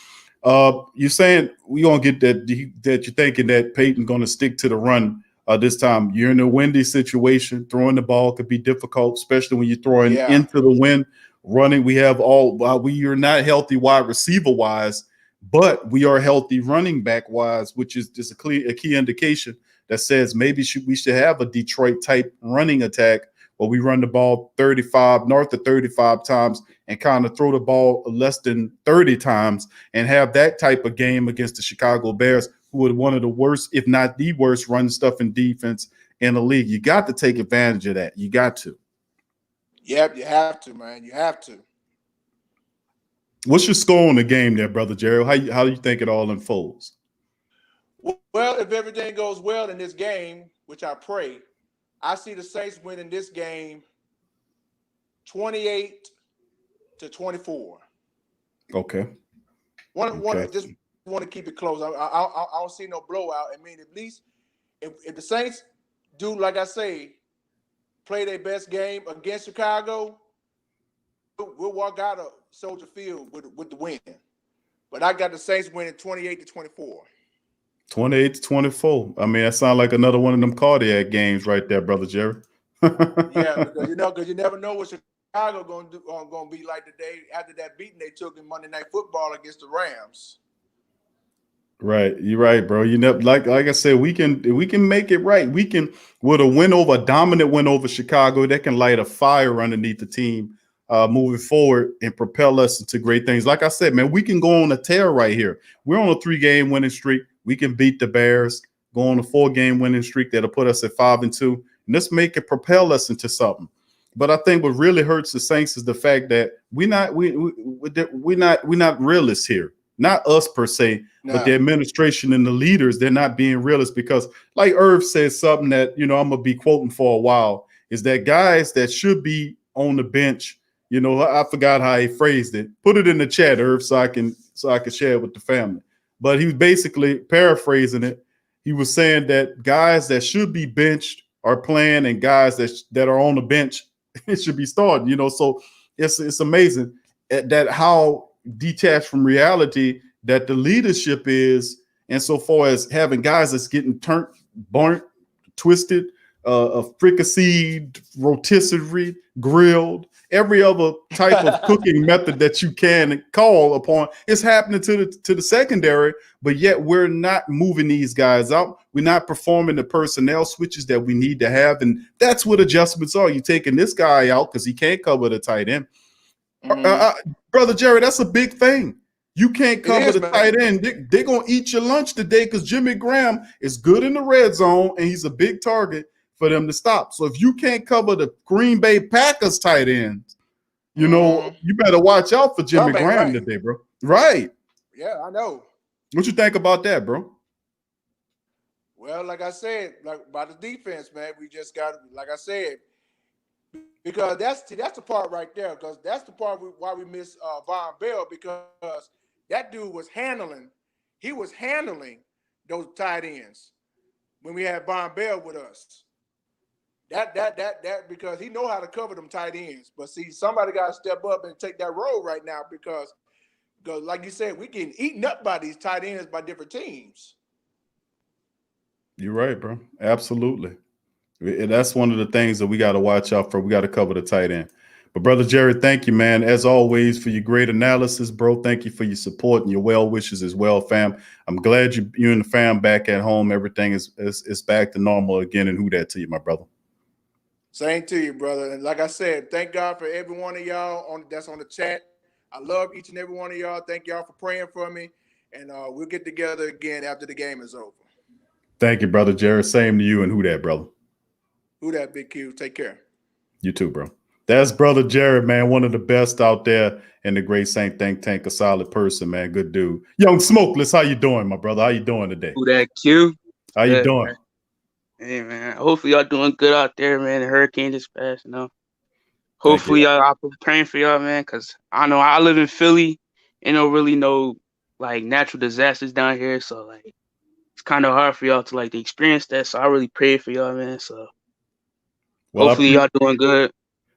you're saying we gonna get that you're thinking that Peyton gonna stick to the run this time. You're in a windy situation. Throwing the ball could be difficult, especially when you're throwing into the wind. Running, we are not healthy wide receiver wise, but we are healthy running back wise, which is just a key indication that says maybe we should have a Detroit type running attack where we run the ball north of 35 times and kind of throw the ball less than 30 times and have that type of game against the Chicago Bears, who are one of the worst, if not the worst, run stuffing defense in the league. You got to take advantage of that. You got to. Yep, you have to, man. You have to. What's your score on the game there, brother Jerry? How do you think it all unfolds? Well, if everything goes well in this game, which I pray, I see the Saints winning this game 28-24. Okay. Just want to keep it close. I don't see no blowout. I mean, at least if the Saints do, like I say, play their best game against Chicago, we'll walk out of Soldier Field with the win. But I got the Saints winning 28-24. 28-24. I mean, that sounds like another one of them cardiac games right there, brother Jerry. Yeah, because you never know what Chicago gonna be like today after that beating they took in Monday Night Football against the Rams. Right, you're right, bro. You know, like I said, we can make it right. We can, with a dominant win over Chicago, that can light a fire underneath the team moving forward and propel us into great things. Like I said, man, we can go on a tear right here. We're on a 3-game winning streak. We can beat the Bears, go on a 4-game winning streak that'll put us at 5-2, and let's make it propel us into something. But I think what really hurts the Saints is the fact that we're not realists here. Not us per se, but the administration and the leaders, they're not being realists because, like Irv says something that, I'm going to be quoting for a while, is that guys that should be on the bench, I forgot how he phrased it. Put it in the chat, Irv, so I can share it with the family. But he was basically paraphrasing it. He was saying that guys that should be benched are playing and guys that are on the bench, it should be starting, So it's amazing that how detached from reality that the leadership is, and so far as having guys that's getting burnt, twisted, fricasseed, rotisserie, grilled, every other type of cooking method that you can call upon is happening to the secondary, but yet we're not moving these guys out. We're not performing the personnel switches that we need to have, and that's what adjustments are. You're taking this guy out because he can't cover the tight end. Brother Jerry, that's a big thing. You can't cover the tight end. They're going to eat your lunch today because Jimmy Graham is good in the red zone, and he's a big target for them to stop. So if you can't cover the Green Bay Packers tight ends, you know, you better watch out for Jimmy Graham today, bro. Right. Yeah, I know. What you think about that, bro? Well, like I said, like about the defense, man, we just got, like I said, because that's the part right there, because that's the part why we miss Von Bell, because that dude was handling those tight ends when we had Von Bell with us. That because he know how to cover them tight ends. But see, somebody got to step up and take that role right now because like you said, we getting eaten up by these tight ends by different teams. You're right, bro. Absolutely. That's one of the things that we got to watch out for. We got to cover the tight end. But Brother Jerry, thank you, man, as always, for your great analysis, bro. Thank you for your support and your well wishes as well, fam. I'm glad you and the fam back at home. Everything is back to normal again, and who that to you, my brother. Same to you, brother. And like I said, thank God for every one of y'all that's on the chat. I love each and every one of y'all. Thank y'all for praying for me. And we'll get together again after the game is over. Thank you, Brother Jerry. Same to you, and who that, brother? Who that, Big Q? Take care. You too, bro. That's Brother Jared, man. One of the best out there in the Great Saint Think Tank. A solid person, man. Good dude. Young Smokeless, how you doing, my brother? How you doing today? Who that, Q? How you doing? Man. Hey, man. Hopefully y'all doing good out there, man. The hurricane just passed, you know. Hopefully y'all praying for y'all, man, because I know I live in Philly and don't really know, like, natural disasters down here. So, like, it's kind of hard for y'all to, like, experience that. So I really pray for y'all, man. So hopefully y'all doing good.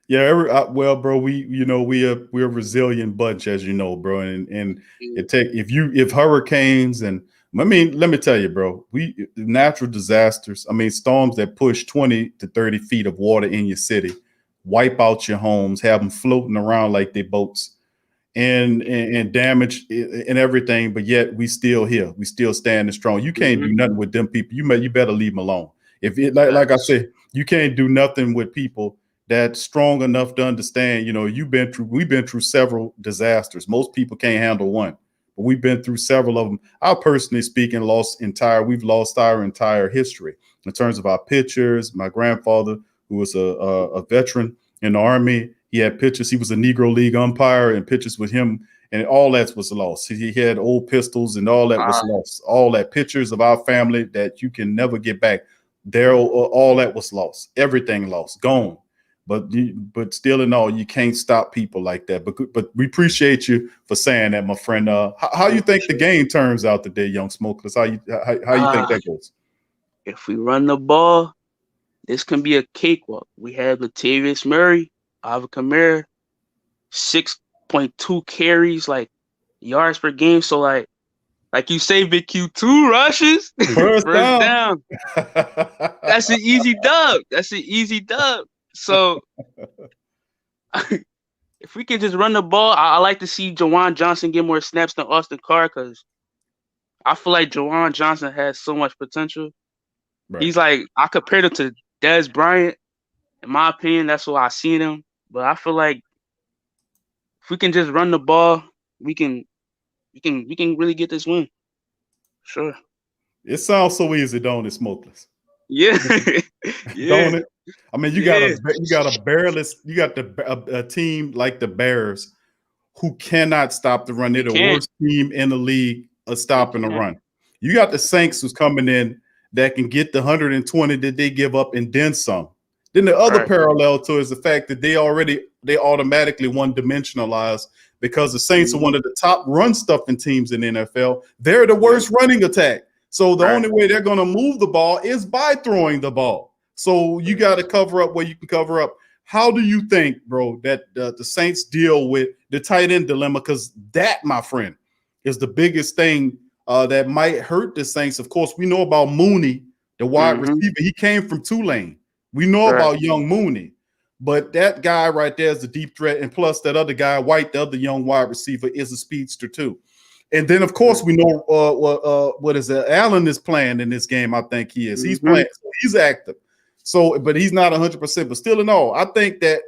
Yeah, well, bro, we're a resilient bunch, as you know, bro, and if hurricanes and let me tell you, bro, natural disasters, storms that push 20 to 30 feet of water in your city, wipe out your homes, have them floating around like they boats, and damage and everything, but yet we still here, we still standing strong. You can't do nothing with them people. You better leave them alone. If it like I said, you can't do nothing with people that's strong enough to understand, we've been through several disasters. Most people can't handle one, but we've been through several of them. I personally speaking, we've lost our entire history in terms of our pictures. My grandfather, who was a veteran in the Army, he had pictures. He was a Negro League umpire, and pictures with him, and all that was lost. He had old pistols, and all that was lost. All that pictures of our family that you can never get back. All that was lost. Everything lost, gone. But still in all, you can't stop people like that. But we appreciate you for saying that, my friend. How you think the game turns out today, Young Smokeless? How you think that goes? If we run the ball, this can be a cakewalk. We have Latavius Murray, Alvin Kamara, 6.2 carries, like yards per game. So like you say, Big Q, 2 rushes, first down. That's an easy dub. So if we can just run the ball, I like to see Jawan Johnson get more snaps than Austin Carr, because I feel like Jawan Johnson has so much potential. Right. He's like, I compared him to Dez Bryant. In my opinion, that's what I seen him. But I feel like if we can just run the ball, we can really get this win. Sure. It sounds so easy, don't it, Smokeless? Yeah. Don't it? You got a team like the Bears who cannot stop the run. They're the worst team in the league of stopping the run. You got the Saints who's coming in that can get the 120 that they give up and then some. Then the other parallel to it is the fact that they automatically one-dimensionalized because the Saints are one of the top run-stuffing teams in the NFL. They're the worst running attack. So the only way they're going to move the ball is by throwing the ball. So you got to cover up where you can cover up. How do you think, bro, that the Saints deal with the tight end dilemma? Because that, my friend, is the biggest thing that might hurt the Saints. Of course, we know about Mooney, the wide receiver. He came from Tulane. We know about young Mooney. But that guy right there is the deep threat. And plus that other guy, White, the other young wide receiver, is a speedster too. And then, of course, we know what is it? Allen is playing in this game. I think he is. He's playing. So he's active. So, but he's not 100%. But still in all, I think that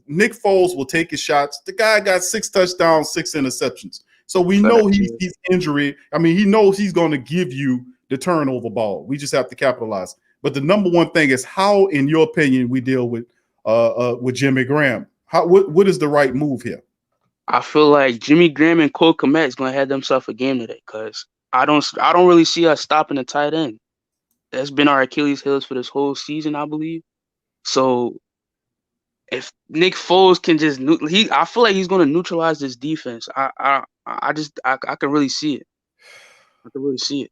Nick Foles will take his shots. The guy got 6 touchdowns, 6 interceptions. So we know he's injury. I mean, he knows he's going to give you the turnover ball. We just have to capitalize. But the number one thing is how, in your opinion, we deal with Jimmy Graham. What is the right move here? I feel like Jimmy Graham and Cole Kmet is gonna have themselves a game today because I don't really see us stopping the tight end. That's been our Achilles heels for this whole season, I believe. So if Nick Foles can just I feel like he's gonna neutralize this defense. I can really see it. I can really see it.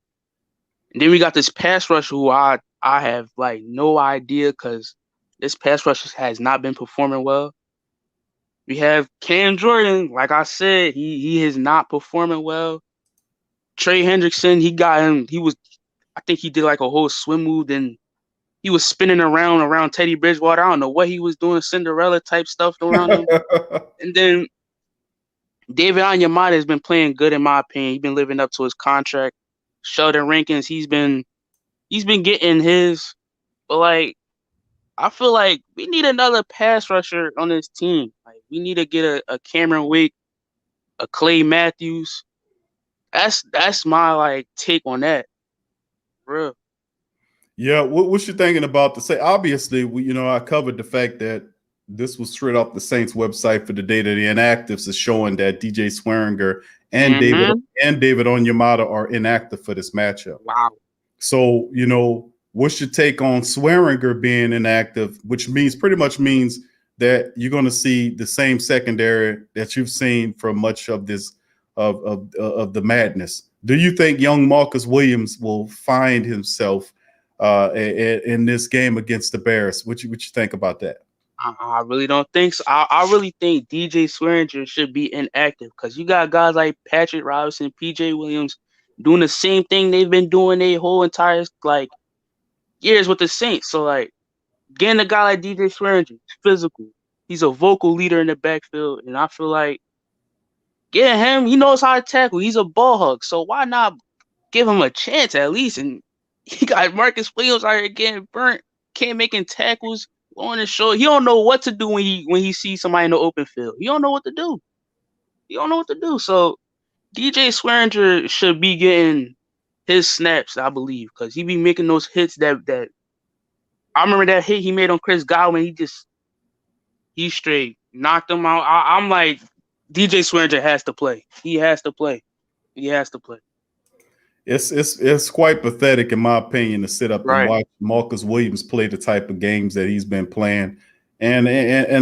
And then we got this pass rush who I have like no idea because this pass rush has not been performing well. We have Cam Jordan, like I said, he is not performing well. Trey Hendrickson, he got him. I think he did like a whole swim move, and he was spinning around Teddy Bridgewater. I don't know what he was doing, Cinderella type stuff around him. And then David Onyemata has been playing good in my opinion. He's been living up to his contract. Sheldon Rankins, he's been getting his, but like I feel like we need another pass rusher on this team. Like we need to get a Cameron Wake, a Clay Matthews. That's my like take on that. Real. Yeah, what you thinking about to say? Obviously, I covered the fact that this was straight off the Saints website for the data. The inactives is showing that DJ Swearinger and David Onyemata are inactive for this matchup. Wow. So, what's your take on Swearinger being inactive, which pretty much means that you're going to see the same secondary that you've seen for much of this of the madness. Do you think young Marcus Williams will find himself in this game against the Bears? What you think about that? I really don't think so. I really think DJ Swearinger should be inactive because you got guys like Patrick Robinson, PJ Williams doing the same thing they've been doing their whole entire years with the Saints. So getting a guy like DJ Swearinger, he's physical. He's a vocal leader in the backfield, and I feel like getting him, he knows how to tackle. He's a ball hug, so why not give him a chance at least? And he got Marcus Williams out here getting burnt, can't making tackles on the show. He don't know what to do when he sees somebody in the open field. He don't know what to do. So DJ Swearinger should be getting his snaps, I believe, because he be making those hits that I remember that hit he made on Chris Godwin. He straight knocked him out. I'm like, DJ Swearinger has to play. He has to play. It's quite pathetic, in my opinion, to sit up and watch Marcus Williams play the type of games that he's been playing. And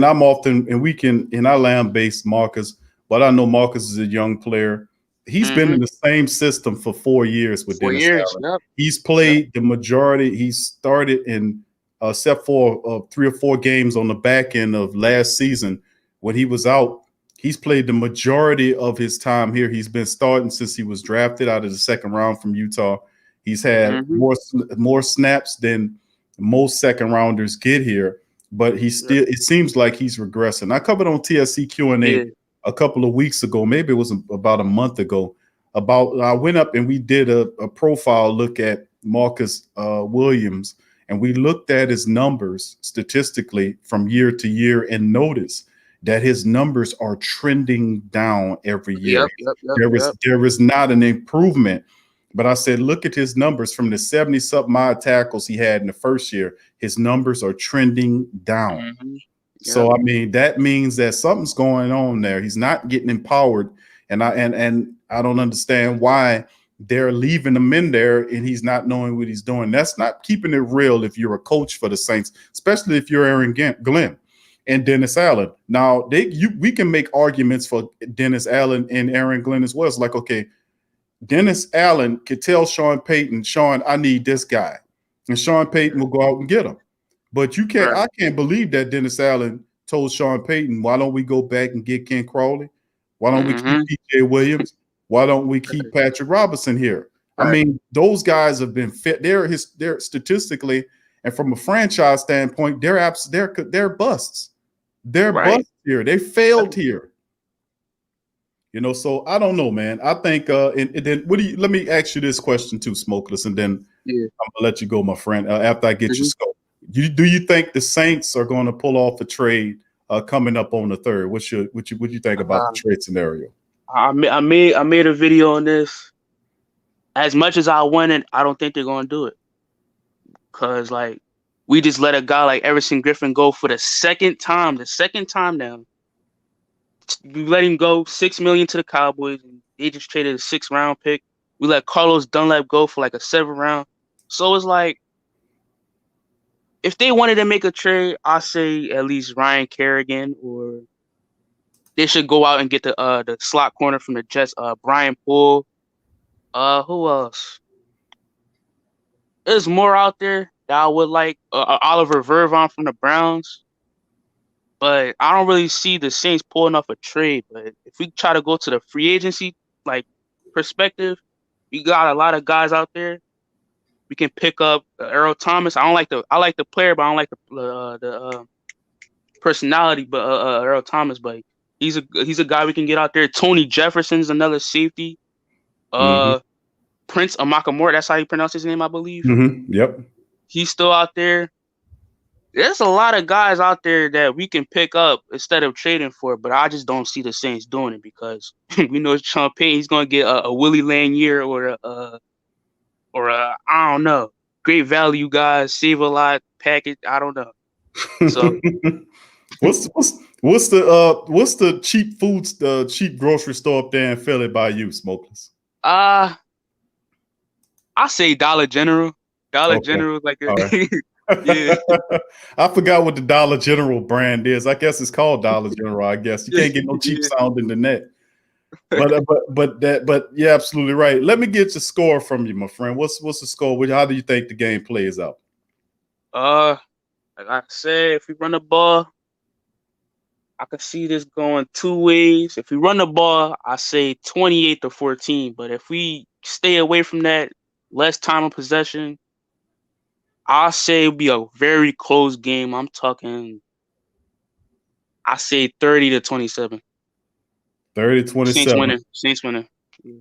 I'm often, and we can, and I lambaste Marcus, but I know Marcus is a young player. He's been in the same system for 4 years with Dennis Allen. Yep. He's played the majority. He started in except for 3 or 4 games on the back end of last season when he was out. He's played the majority of his time here. He's been starting since he was drafted out of the second round from Utah. He's had more snaps than most second rounders get here, but it seems like he's regressing. I covered on TSC Q&A a couple of weeks ago, maybe it was about a month ago, I went up and we did a profile look at Marcus Williams, and we looked at his numbers statistically from year to year and noticed that his numbers are trending down every year. There is not an improvement. But I said, look at his numbers from the 70-something odd tackles he had in the first year. His numbers are trending down. So, I mean, that means that something's going on there. He's not getting empowered. And I don't understand why they're leaving him in there and he's not knowing what he's doing. That's not keeping it real if you're a coach for the Saints, especially if you're Aaron Glenn and Dennis Allen. Now, we can make arguments for Dennis Allen and Aaron Glenn as well. It's like, okay, Dennis Allen could tell Sean Payton, Sean, I need this guy. And Sean Payton will go out and get him. But I can't believe that Dennis Allen told Sean Payton, why don't we go back and get Ken Crawley? Why don't we keep PJ Williams? Why don't we keep Patrick Robinson here? I mean, those guys have been fit. They're statistically and from a franchise standpoint, they're busts. They're Right. bust here. They failed here. So I don't know, man. I think and then let me ask you this question too, Smokeless, and then Yeah. I'm gonna let you go, my friend, after I get your Mhm. scope. Do you think the Saints are going to pull off a trade coming up on the 3rd? What you think about the trade scenario? I made a video on this. As much as I want it, I don't think they're gonna do it. Cause like we just let a guy like Everson Griffin go for the second time now. We let him go $6 million to the Cowboys, and they just traded a 6th-round pick. We let Carlos Dunlap go for like a 7th round. So it's like, if they wanted to make a trade, I say at least Ryan Kerrigan, or they should go out and get the slot corner from the Jets, Brian Poole. Who else? There's more out there that I would like. Oliver Vervon from the Browns. But I don't really see the Saints pulling off a trade. But if we try to go to the free agency like perspective, we got a lot of guys out there. We can pick up Earl Thomas. I like the player, but I don't like the personality. But Earl Thomas, but he's a guy we can get out there. Tony Jefferson's another safety. Mm-hmm. Prince Amakamura, that's how you pronounce his name, I believe. Mm-hmm. Yep. He's still out there. There's a lot of guys out there that we can pick up instead of trading for, but I just don't see the Saints doing it because we know Sean Payton, he's going to get a Willie Lanier or a I don't know, great value guys, save a lot package. I don't know. So what's the cheap foods, the cheap grocery store up there in Philly by you, Smokeless? I say Dollar General. Dollar Okay. General is like a Right. yeah. I forgot what the Dollar General brand is. I guess it's called Dollar General. I guess you can't get no cheap sounding than that. But you're absolutely right. Let me get your score from you, my friend. What's the score? How do you think the game plays out? Like I said, if we run the ball, I could see this going 2 ways. If we run the ball, I say 28-14. But if we stay away from that, less time of possession, I'll say it'll be a very close game. I say 30-27. 30-27. Saints winning. Yeah.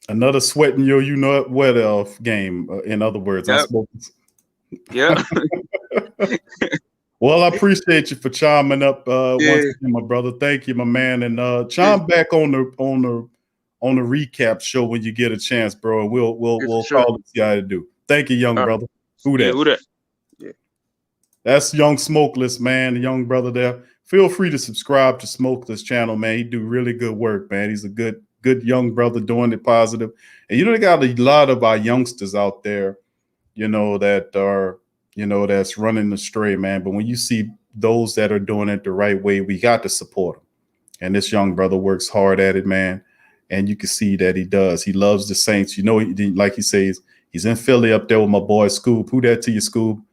Another sweating your what game. In other words, Yep. I'm smoking. Yeah. Well, I appreciate you for chiming up once Yeah. again, my brother. Thank you, my man, and chime back on the recap show when you get a chance, bro. And we'll sure. call and see how to do. Thank you, young brother. Who that? Yeah, who that? Yeah. That's Young Smokeless, man, the young brother there. Feel free to subscribe to Smokeless channel, man. He do really good work, man. He's a good young brother doing it positive. And they got a lot of our youngsters out there, that are, that's running astray, man. But when you see those that are doing it the right way, we got to support them. And this young brother works hard at it, man. And you can see that he does. He loves the Saints. Like he says, he's in Philly up there with my boy Scoob. Who that to you, Scoob?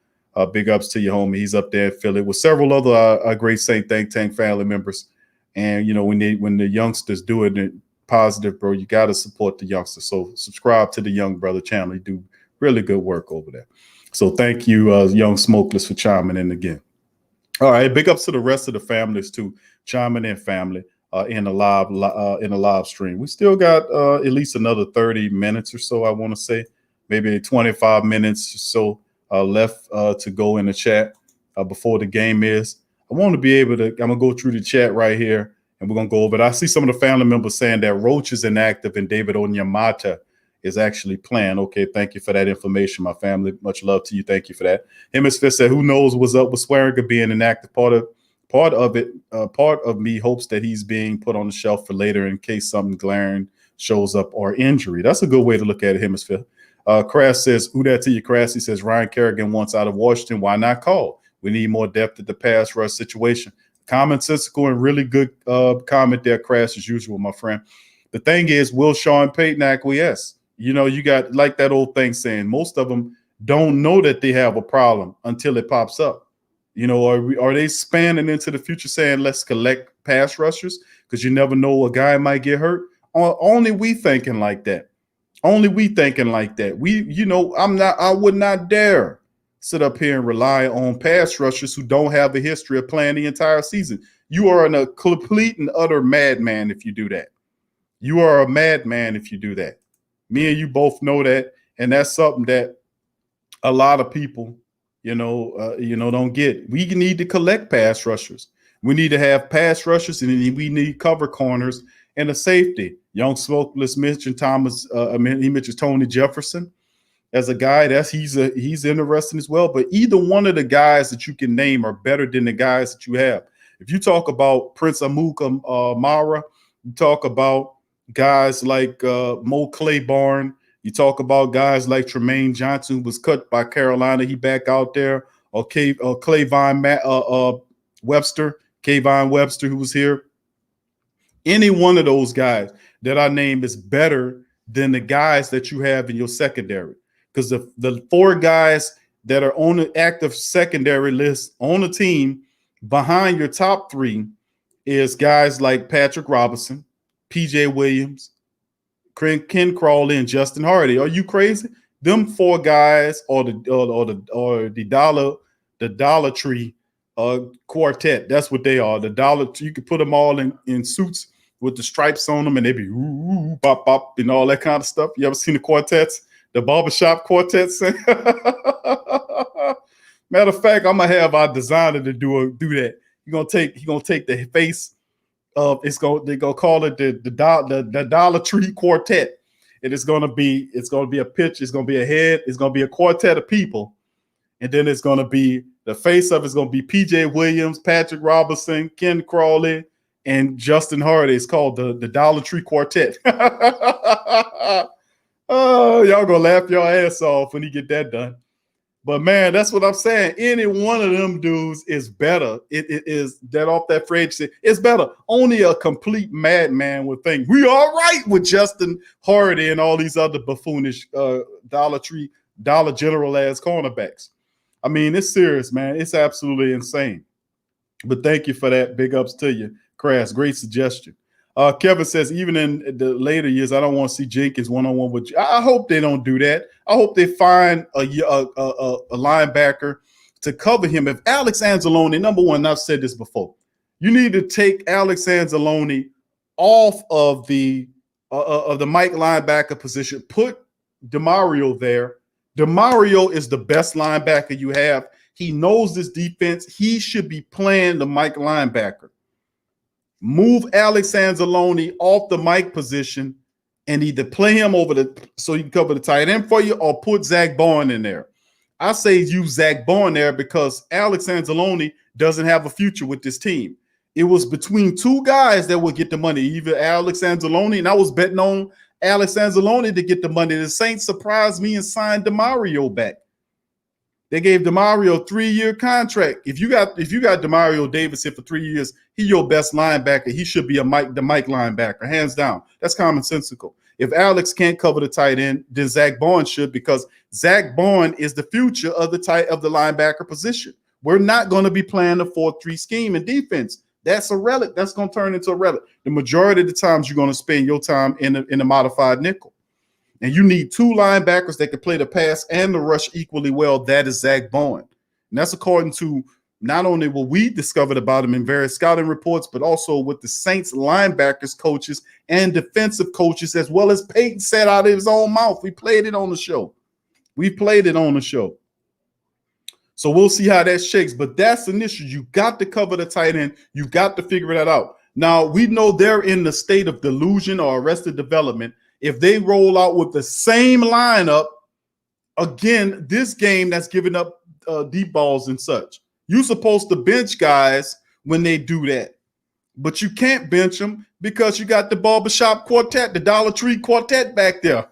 Big ups to your homie. He's up there in Philly with several other great Saint Think Tank family members. And, when the youngsters do it positive, bro, you got to support the youngsters. So subscribe to the young brother channel. He do really good work over there. So thank you, Young Smokeless, for chiming in again. All right, big ups to the rest of the families too, chiming in, family, in the live stream. We still got at least another 30 minutes or so. I want to say maybe 25 minutes or so left to go in the chat before the game is. I want to be able to. I'm gonna go through the chat right here, and we're gonna go over it. I see some of the family members saying that Roach is inactive and David Onyemata is actually playing. Okay, thank you for that information, my family. Much love to you. Thank you for that. Hemisphere said, "Who knows what's up with Swearinger being inactive? Part of me hopes that he's being put on the shelf for later in case something glaring shows up or injury." That's a good way to look at it, Hemisphere. Crass says, "Who that to you, Crass?" He says, "Ryan Kerrigan wants out of Washington. Why not call? We need more depth at the pass rush situation." Commonsensical and really good comment there, Crass, as usual, my friend. The thing is, will Sean Payton acquiesce? You got like that old thing saying most of them don't know that they have a problem until it pops up. Are they spanning into the future saying, let's collect pass rushers? Because you never know, a guy might get hurt. Only we thinking like that. Only we thinking like that. I would not dare sit up here and rely on pass rushers who don't have a history of playing the entire season. You are a complete and utter madman if you do that. You are a madman if you do that. Me and you both know that, and that's something that a lot of people, don't get. We need to collect pass rushers. We need to have pass rushers, and we need cover corners and a safety. Young Smokeless mentioned he mentioned Tony Jefferson as a guy. He's interesting as well. But either one of the guys that you can name are better than the guys that you have. If you talk about Prince Amuka Mara, you talk about guys like Mo Claiborne, you talk about guys like Tremaine Johnson, who was cut by Carolina. He back out there, or Kayvon Webster, who was here. Any one of those guys that I name is better than the guys that you have in your secondary. Because the 4 guys that are on the active secondary list on the team behind your top 3 is guys like Patrick Robinson, PJ Williams, Ken Crawley, and Justin Hardy. Are you crazy? Them 4 guys or the Dollar Tree quartet. That's what they are. The Dollar. You could put them all in suits with the stripes on them, and they be ooh, bop, bop, and all that kind of stuff. You ever seen the quartets? The barbershop quartets? Matter of fact, I'm gonna have our designer to do that. He's gonna take the face of they're gonna call it the Dollar Tree Quartet. And it's gonna be a picture, it's gonna be a head, it's gonna be a quartet of people, and then it's gonna be the face of it's gonna be PJ Williams, Patrick Robinson, Ken Crawley, and Justin Hardy. It's called the Dollar Tree Quartet. Oh, y'all gonna laugh your ass off when you get that done. But man, that's what I'm saying. Any one of them dudes is better. It is that off that phrase. It's better. Only a complete madman would think we all right with Justin Hardy and all these other buffoonish Dollar General ass cornerbacks. I mean, it's serious, man. It's absolutely insane. But thank you for that. Big ups to you, Crass. Great suggestion. Kevin says, even in the later years, I don't want to see Jenkins one-on-one with you. I hope they don't do that. I hope they find a linebacker to cover him. If Alex Anzalone, number one, I've said this before, you need to take Alex Anzalone off of the Mike linebacker position. Put DeMario there. DeMario is the best linebacker you have. He knows this defense. He should be playing the Mike linebacker. Move Alex Anzalone off the Mike position and either play him so he can cover the tight end for you, or put Zach Bourne in there. I say use Zach Bourne there because Alex Anzalone doesn't have a future with this team. It was between 2 guys that would get the money, either Alex Anzalone, and I was betting on Alex Anzalone to get the money. The Saints surprised me and signed DeMario back. They gave DeMario a 3-year contract. If you got DeMario Davis here for 3 years, he's your best linebacker. He should be the Mike linebacker, hands down. That's commonsensical. If Alex can't cover the tight end, then Zach Bourne should, because Zach Bourne is the future of the linebacker position. We're not going to be playing a 4-3 scheme in defense. That's a relic. That's going to turn into a relic. The majority of the times you're going to spend your time in a modified nickel. And you need 2 linebackers that can play the pass and the rush equally well. That is Zach Bourne. And that's according to not only what we discovered about him in various scouting reports, but also what the Saints linebackers coaches and defensive coaches, as well as Peyton, said out of his own mouth. We played it on the show. So we'll see how that shakes. But that's an issue. You got to cover the tight end. You got to figure that out. Now, we know they're in the state of delusion or arrested development if they roll out with the same lineup again this game that's giving up deep balls and such. You're supposed to bench guys when they do that, but you can't bench them because you got the barbershop quartet, the Dollar Tree quartet back there.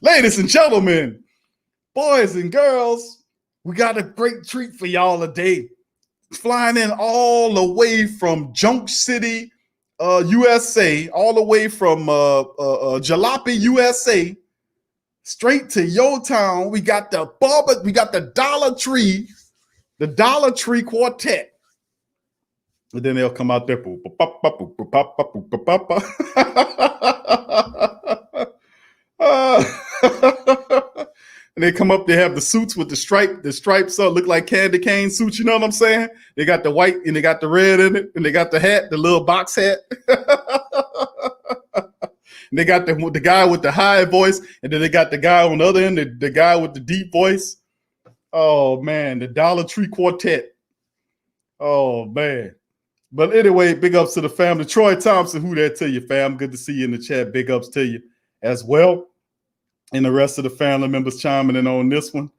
Ladies and gentlemen, boys and girls, we got a great treat for y'all today. Flying in all the way from Junk City, USA, all the way from Jalopy, USA, straight to your town. We got the Dollar Tree Quartet. And then they'll come out there. And they come up, they have the suits with the stripes look like candy cane suits, you know what I'm saying? They got the white and they got the red in it, and they got the hat, the little box hat. And they got the guy with the high voice, and then they got the guy on the other end, the guy with the deep voice. Oh man, the Dollar Tree Quartet. Oh man. But anyway, big ups to the family. Troy Thompson, who that to you, fam? Good to see you in the chat. Big ups to you as well. And the rest of the family members chiming in on this one.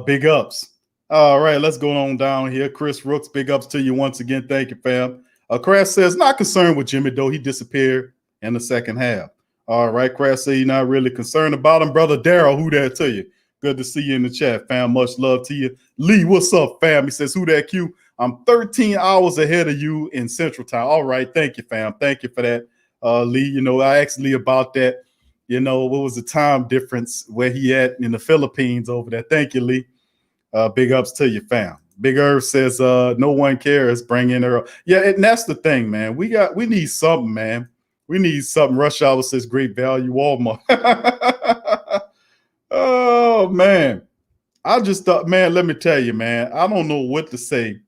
Big ups. All right, let's go on down here. Chris Rooks, big ups to you once again. Thank you, fam. Crash says, not concerned with Jimmy, though. He disappeared in the second half. All right, Crash says you're not really concerned about him. Brother Daryl, who that to you? Good to see you in the chat, fam. Much love to you. Lee, what's up, fam? He says, who that Q? I'm 13 hours ahead of you in Central Time. All right, thank you, fam. Thank you for that, Lee. You know, I asked Lee about that. You know, what was the time difference where he at in the Philippines over there? Thank you, Lee. Big ups to you, fam. Big Irv says, no one cares. Bring in Earl. Yeah, and that's the thing, man. We need something, man. We need something. Rush Hour says great value, Walmart. Oh, man. I just thought, man, let me tell you, man, I don't know what to say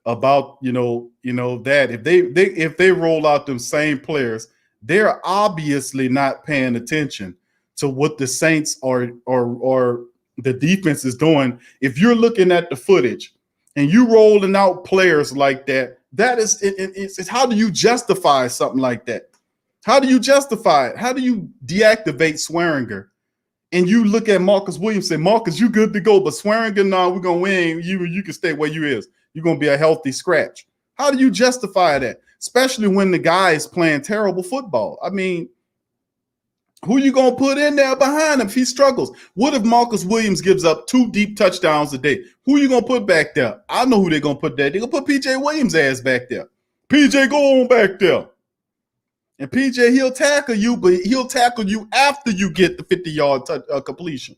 about, you know, that if they roll out them same players, they're obviously not paying attention to what the Saints or the defense is doing. If you're looking at the footage and you rolling out players like that, that is it's how do you justify something like that? How do you justify it? How do you deactivate Swearinger? And you look at Marcus Williams, say, Marcus, you good to go, but Swearinger, no, we're gonna win. You can stay where you is. You're gonna be a healthy scratch. How do you justify that? Especially when the guy is playing terrible football. I mean, who you going to put in there behind him if he struggles? What if Marcus Williams gives up 2 deep touchdowns a day? Who you going to put back there? I know who they're going to put there. They're going to put P.J. Williams' ass back there. P.J., go on back there. And P.J., he'll tackle you, but he'll tackle you after you get the 50-yard completion.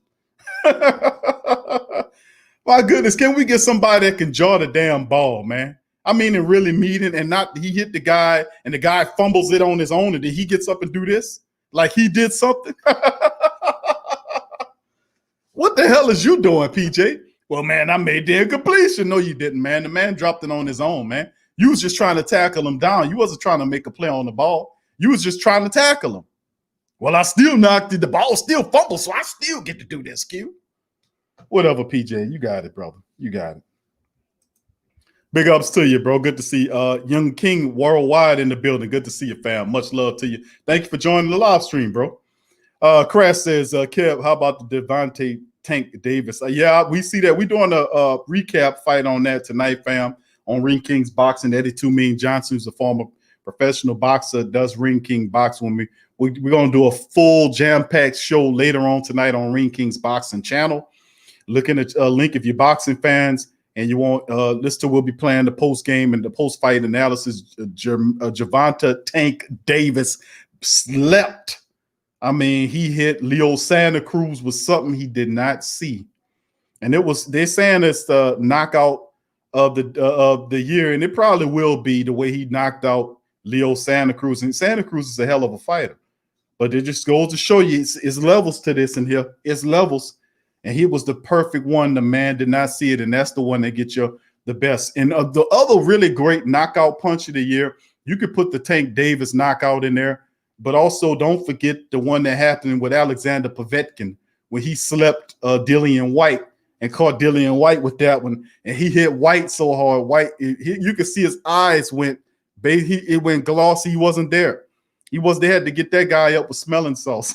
My goodness, can we get somebody that can jaw the damn ball, man? I mean, and really mean it, and not he hit the guy and the guy fumbles it on his own, and then he gets up and do this like he did something. What the hell is you doing, PJ? Well, man, I made the incompletion. No, you didn't, man. The man dropped it on his own, man. You was just trying to tackle him down. You wasn't trying to make a play on the ball. You was just trying to tackle him. Well, I still knocked it. The ball still fumbled, so I still get to do this, Q. Whatever, PJ. You got it, brother. You got it. Big ups to you, bro. Good to see Young King Worldwide in the building. Good to see you, fam. Much love to you. Thank you for joining the live stream, bro. Crash says, Kev, how about the Devontae Tank Davis? Yeah, we see that. We're doing a recap fight on that tonight, fam, on Ring King's Boxing. Eddie Two Mean Johnson, who's a former professional boxer, does Ring King Box. When we're going to do a full jam-packed show later on tonight on Ring King's Boxing channel. Looking at a link if you're boxing fans and you want Lister will be playing the post game and the post fight analysis. Gervonta Tank Davis slept. I mean, he hit Leo Santa Cruz with something he did not see, and they're saying it's the knockout of the year, and it probably will be the way he knocked out Leo Santa Cruz. And Santa Cruz is a hell of a fighter, but it just goes to show you it's levels to this in here. It's levels. And he was the perfect one. The man did not see it, and that's the one that gets you the best. And the other really great knockout punch of the year, you could put the Tank Davis knockout in there, but also don't forget the one that happened with Alexander Povetkin when he slept Dillian White and caught Dillian White with that one, and he hit White so hard. White, you could see his eyes went glossy. He wasn't there. They had to get that guy up with smelling sauce.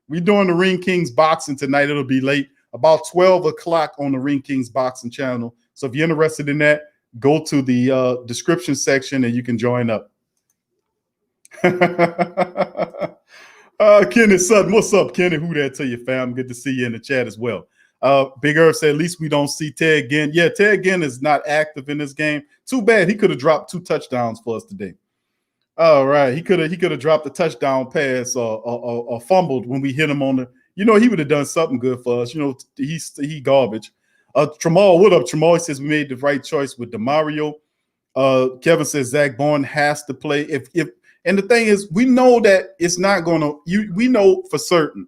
We're doing the Ring Kings Boxing tonight. It'll be late, about 12 o'clock on the Ring Kings Boxing channel. So if you're interested in that, go to the description section and you can join up. Kenny Sutton, what's up, Kenny? Who that to you, fam? Good to see you in the chat as well. Big Earth said, at least we don't see Ted Ginn. Yeah, Ted Ginn is not active in this game. Too bad. He could have dropped 2 touchdowns for us today. All right, he could have dropped a touchdown pass or fumbled when we hit him on the. He would have done something good for us. He garbage. Tramal, what up, Tramal? He says we made the right choice with DeMario. Kevin says Zach Bourne has to play. And the thing is, we know that it's not going to. We know for certain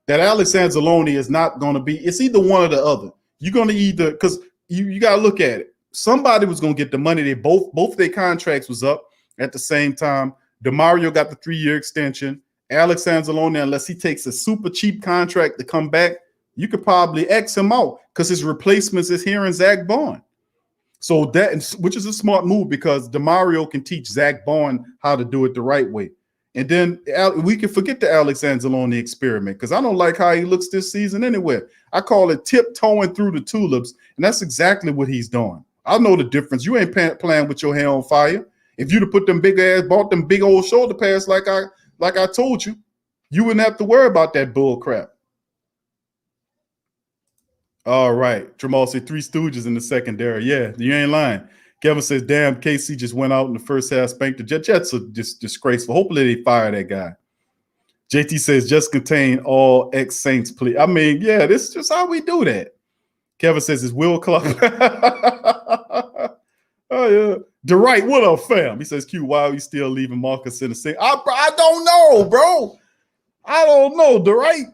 that Alex Anzalone is not going to be. It's either one or the other. You're going to either, because you got to look at it. Somebody was going to get the money. They both their contracts was up at the same time. DeMario got the 3-year extension. Alex Anzalone, unless he takes a super cheap contract to come back, you could probably X him out because his replacements is here in Zach Bourne. So that, which is a smart move because DeMario can teach Zach Bourne how to do it the right way. And then we can forget the Alex Anzalone experiment because I don't like how he looks this season anywhere. I call it tiptoeing through the tulips, and that's exactly what he's doing. I know the difference. You ain't playing with your hair on fire. If you'd have bought them big old shoulder pads like I told you, you wouldn't have to worry about that bull crap. All right. Jamal said 3 Stooges in the secondary. Yeah, you ain't lying. Kevin says, damn, KC just went out in the first half, spanked the Jets. Jets are just disgraceful. Hopefully they fire that guy. JT says, just contain all ex-Saints, please. I mean, yeah, this is just how we do that. Kevin says, it's Will Clark. Oh, yeah. DeWright, what up, fam? He says, Q, why are we still leaving Marcus in the sink? I don't know, bro. I don't know, DeWright.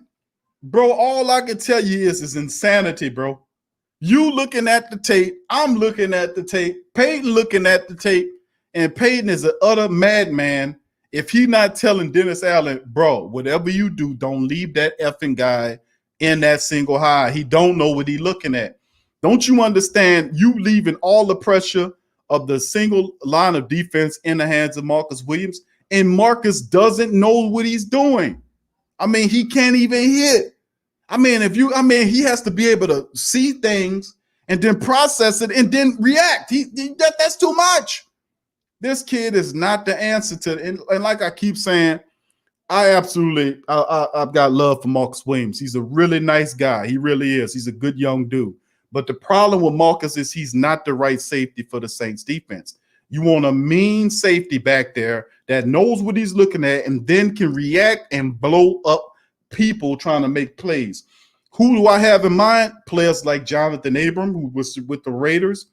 Bro, all I can tell you is insanity, bro. You looking at the tape, I'm looking at the tape, Peyton looking at the tape, and Peyton is an utter madman if he not telling Dennis Allen, bro, whatever you do, don't leave that effing guy in that single high. He don't know what he looking at. Don't you understand you leaving all the pressure of the single line of defense in the hands of Marcus Williams, and Marcus doesn't know what he's doing. I mean, he can't even hit. I mean, he has to be able to see things and then process it and then react. That's too much. This kid is not the answer to it. And like I keep saying, I've got love for Marcus Williams. He's a really nice guy. He really is. He's a good young dude. But the problem with Marcus is he's not the right safety for the Saints defense. You want a mean safety back there that knows what he's looking at and then can react and blow up people trying to make plays. Who do I have in mind? Players like Jonathan Abram, who was with the Raiders.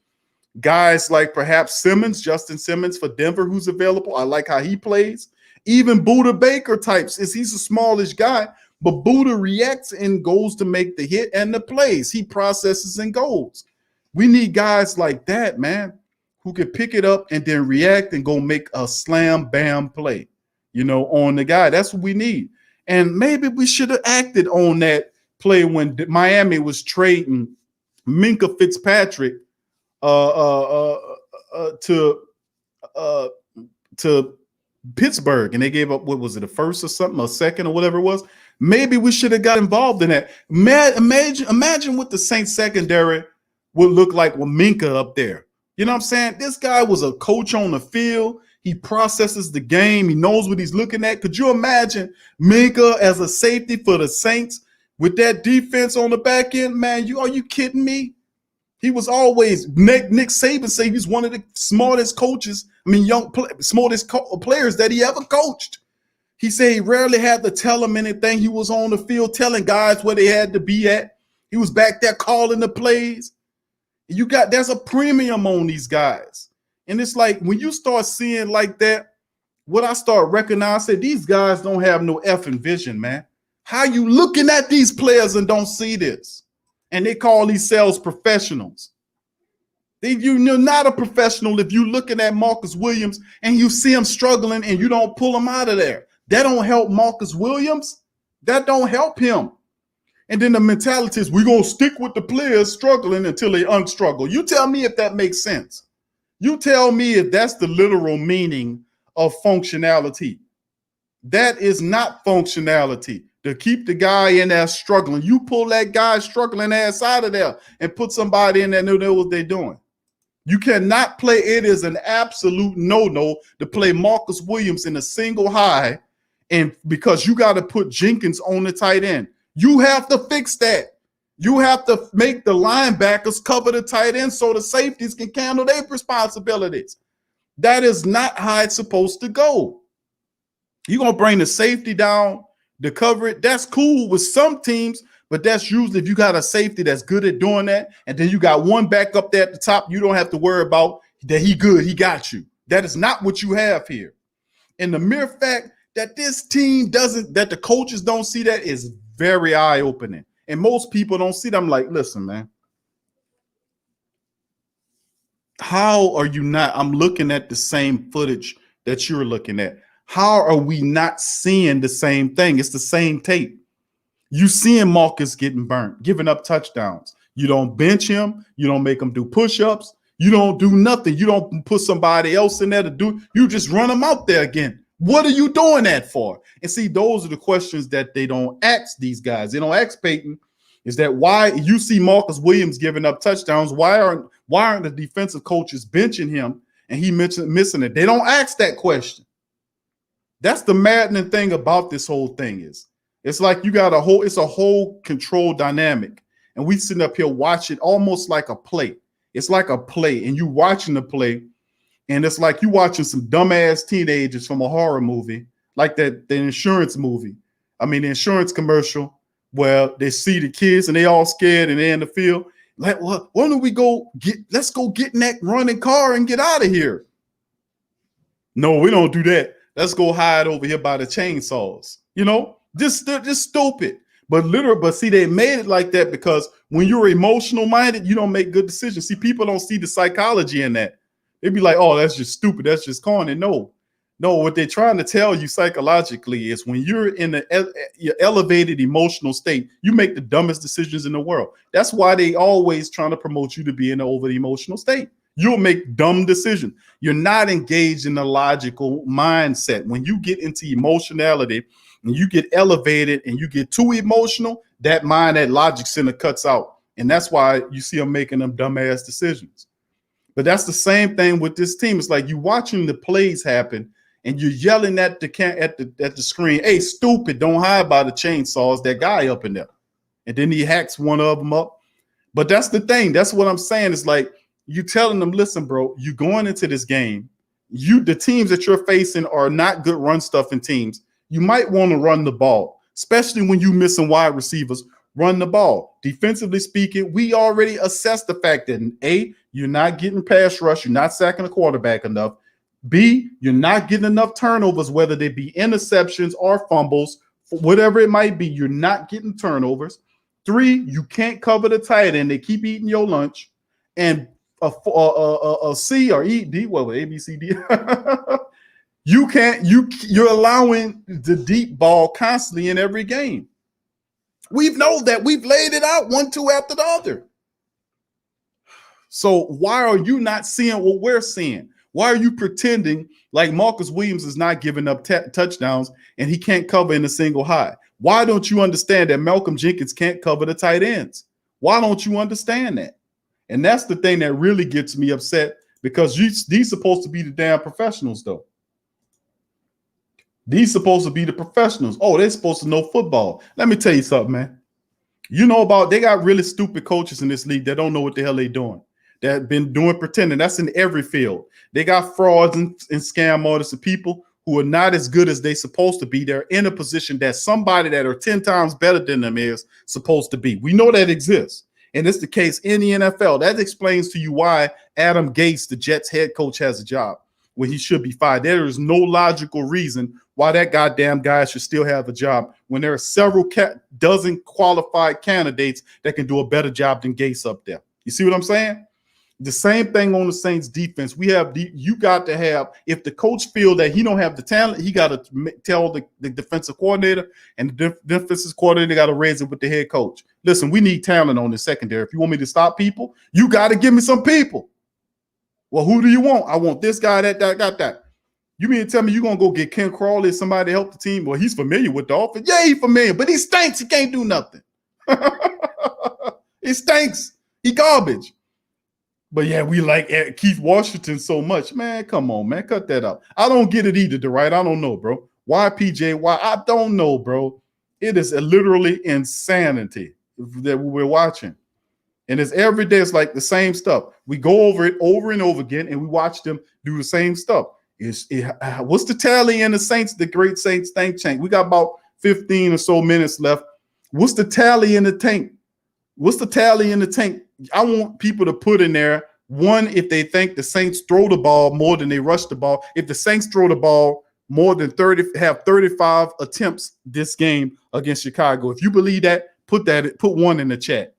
Guys like perhaps Justin Simmons for Denver, who's available. I like how he plays. Even Buda Baker types. He's a smallish guy, but Buda reacts and goes to make the hit and the plays. He processes and goes. We need guys like that, man, who can pick it up and then react and go make a slam bam play, on the guy. That's what we need. And maybe we should have acted on that play when Miami was trading Minkah Fitzpatrick to Pittsburgh, and they gave up, what was it, a first or something, a second or whatever it was. Maybe we should have got involved in that. Imagine what the Saints secondary would look like with Minkah up there. You know what I'm saying? This guy was a coach on the field. He processes the game. He knows what he's looking at. Could you imagine Minkah as a safety for the Saints with that defense on the back end? Man, are you kidding me? He was always, Nick Saban said he's one of the smartest coaches, smartest players that he ever coached. He said he rarely had to tell them anything. He was on the field telling guys where they had to be at. He was back there calling the plays. There's a premium on these guys. And it's like when you start seeing like that, what I start recognizing, these guys don't have no effing vision, man. How you looking at these players and don't see this? And they call themselves professionals. You're not a professional if you're looking at Marcus Williams and you see him struggling and you don't pull him out of there. That don't help Marcus Williams. That don't help him. And then the mentality is we're going to stick with the players struggling until they unstruggle. You tell me if that makes sense. You tell me if that's the literal meaning of functionality. That is not functionality. To keep the guy in there struggling. You pull that guy struggling ass out of there and put somebody in there who knows what they're doing. You cannot play. It is an absolute no-no to play Marcus Williams in a single high, and because you got to put Jenkins on the tight end. You have to fix that. You have to make the linebackers cover the tight end so the safeties can handle their responsibilities. That is not how it's supposed to go. You're going to bring the safety down to cover it. That's cool with some teams, but that's usually if you got a safety that's good at doing that, and then you got one back up there at the top you don't have to worry about. that he good, he got you. That is not what you have here. And the mere fact that this team doesn't, that the coaches don't see that is very eye-opening. And most people don't see that. I'm like, listen, man, how are you not? I'm looking at the same footage that you're looking at. How are we not seeing the same thing? It's the same tape. You seeing Marcus getting burnt, giving up touchdowns. You don't bench him. You don't make him do push-ups. You don't do nothing. You don't put somebody else in there to do. You just run him out there again. What are you doing that for? And see, those are the questions that they don't ask these guys. They don't ask Peyton. Is that why you see Marcus Williams giving up touchdowns? Why aren't the defensive coaches benching him and he missing it? They don't ask that question. That's the maddening thing about this whole thing is it's like you got it's a whole control dynamic. And we sitting up here watching almost like a play. It's like a play and you watching the play and it's like you watching some dumbass teenagers from a horror movie, like the insurance movie. I mean, the insurance commercial where they see the kids and they all scared and they're in the field. Like, well, why don't we let's go get in that running car and get out of here. No, we don't do that. Let's go hide over here by the chainsaws. You know, just stupid. But see, they made it like that because when you're emotional minded, you don't make good decisions. See, people don't see the psychology in that. They'd be like, oh, that's just stupid. That's just corny. No, what they're trying to tell you psychologically is when you're in your elevated emotional state, you make the dumbest decisions in the world. That's why they always trying to promote you to be in an over emotional state. You'll make dumb decisions. You're not engaged in a logical mindset. When you get into emotionality and you get elevated and you get too emotional, that logic center cuts out. And that's why you see them making them dumbass decisions. But that's the same thing with this team. It's like you watching the plays happen and you're yelling at the screen, hey, stupid, don't hide by the chainsaws, that guy up in there. And then he hacks one of them up. But that's the thing. That's what I'm saying. It's like, you telling them, listen, bro, you going into this game. The teams that you're facing are not good run stuffing teams. You might want to run the ball, especially when you missing wide receivers. Run the ball. Defensively speaking, we already assessed the fact that A, you're not getting pass rush, you're not sacking the quarterback enough. B, you're not getting enough turnovers, whether they be interceptions or fumbles, whatever it might be. You're not getting turnovers. 3, you can't cover the tight end. They keep eating your lunch. And a C or E, D, well, A, B, C, D. You're allowing the deep ball constantly in every game. We've known that. We've laid it out 1, 2 after the other. So why are you not seeing what we're seeing? Why are you pretending like Marcus Williams is not giving up touchdowns and he can't cover in a single high? Why don't you understand that Malcolm Jenkins can't cover the tight ends? Why don't you understand that? And that's the thing that really gets me upset because these supposed to be the damn professionals, though. These supposed to be the professionals. Oh, they're supposed to know football. Let me tell you something, man. You know they got really stupid coaches in this league that don't know what the hell they're doing. That have been doing pretending. That's in every field. They got frauds and scam artists and people who are not as good as they supposed to be. They're in a position that somebody that are 10 times better than them is supposed to be. We know that exists. And it's the case in the NFL. That explains to you why Adam Gase, the Jets head coach, has a job when he should be fired. There is no logical reason why that goddamn guy should still have a job when there are several dozen qualified candidates that can do a better job than Gase up there. You see what I'm saying? The same thing on the Saints defense. You got to have, if the coach feel that he don't have the talent, he got to tell the defensive coordinator, and the defensive coordinator got to raise it with the head coach. Listen, we need talent on the secondary. If you want me to stop people, you got to give me some people. Well, who do you want? I want this guy, that got that. You mean to tell me you're going to go get Ken Crawley, somebody to help the team? Well, he's familiar with the offense. Yeah, he's familiar, but he stinks. He can't do nothing. He stinks. He garbage. But yeah, we like Keith Washington so much. Man, come on, man. Cut that out. I don't get it either, DeWright. I don't know, bro. Why PJ? Why? I don't know, bro. It is literally insanity that we're watching. And it's every day. It's like the same stuff. We go over it over and over again, and we watch them do the same stuff. What's the tally in the Saints, the great Saints think tank? We got about 15 or so minutes left. What's the tally in the tank? What's the tally in the tank? I want people to put in there One, if they think the Saints throw the ball more than they rush the ball. If the Saints throw the ball more than 35 attempts this game against Chicago. If you believe that, put one in the chat.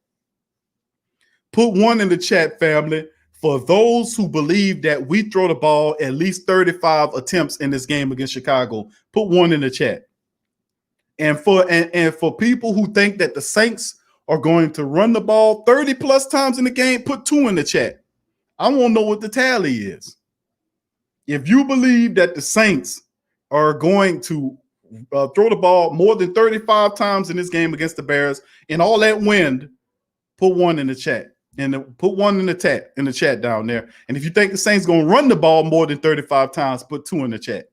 Put one in the chat, family, for those who believe that we throw the ball at least 35 attempts in this game against Chicago. Put one in the chat. And for people who think that the Saints are going to run the ball 30 plus times in the game, put 2 in the chat. I want to know what the tally is. If you believe that the Saints are going to throw the ball more than 35 times in this game against the Bears and all that wind, put 1 in the chat. And put 1 in the chat down there. And if you think the Saints going to run the ball more than 35 times, put 2 in the chat.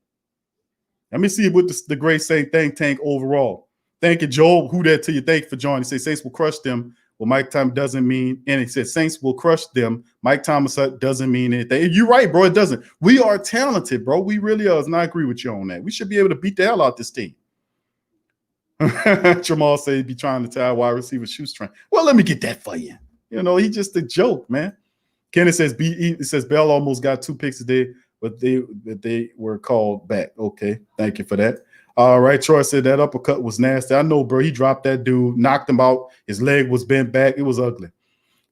Let me see what the Great Saint Think Tank overall. Thank you, Joel. Who that to you? Thank you for joining. He says Saints will crush them. Well, Mike Thomas doesn't mean, and he said Saints will crush them. Mike Thomas doesn't mean anything. You're right, bro. It doesn't. We are talented, bro. We really are. And I agree with you on that. We should be able to beat the hell out this team. Jamal said he'd be trying to tie wide receiver shoestring. Well, let me get that for you. You know, he's just a joke, man. Kenneth says Bell almost got 2 picks today, but they were called back. Okay, thank you for that. All right, Troy said that uppercut was nasty. I know, bro. He dropped that dude, knocked him out. His leg was bent back. It was ugly.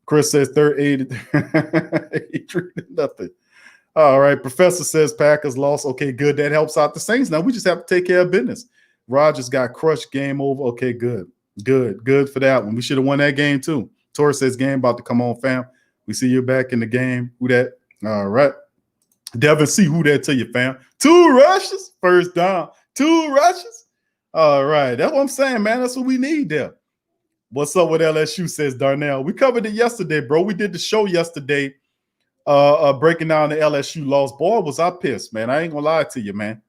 Chris says third aid. He treated nothing. All right, Professor says Packers lost. Okay, good. That helps out the Saints. Now we just have to take care of business. Rogers got crushed. Game over. Okay, good for that one. We should have won that game too. Torres says game about to come on, fam. We see you back in the game. Who that? All right. Devin C. Who that to you, fam? 2 rushes. First down. 2 rushes. All right. That's what I'm saying, man. That's what we need there. What's up with LSU, says Darnell. We covered it yesterday, bro. We did the show yesterday breaking down the LSU loss. Boy, was I pissed, man. I ain't going to lie to you, man.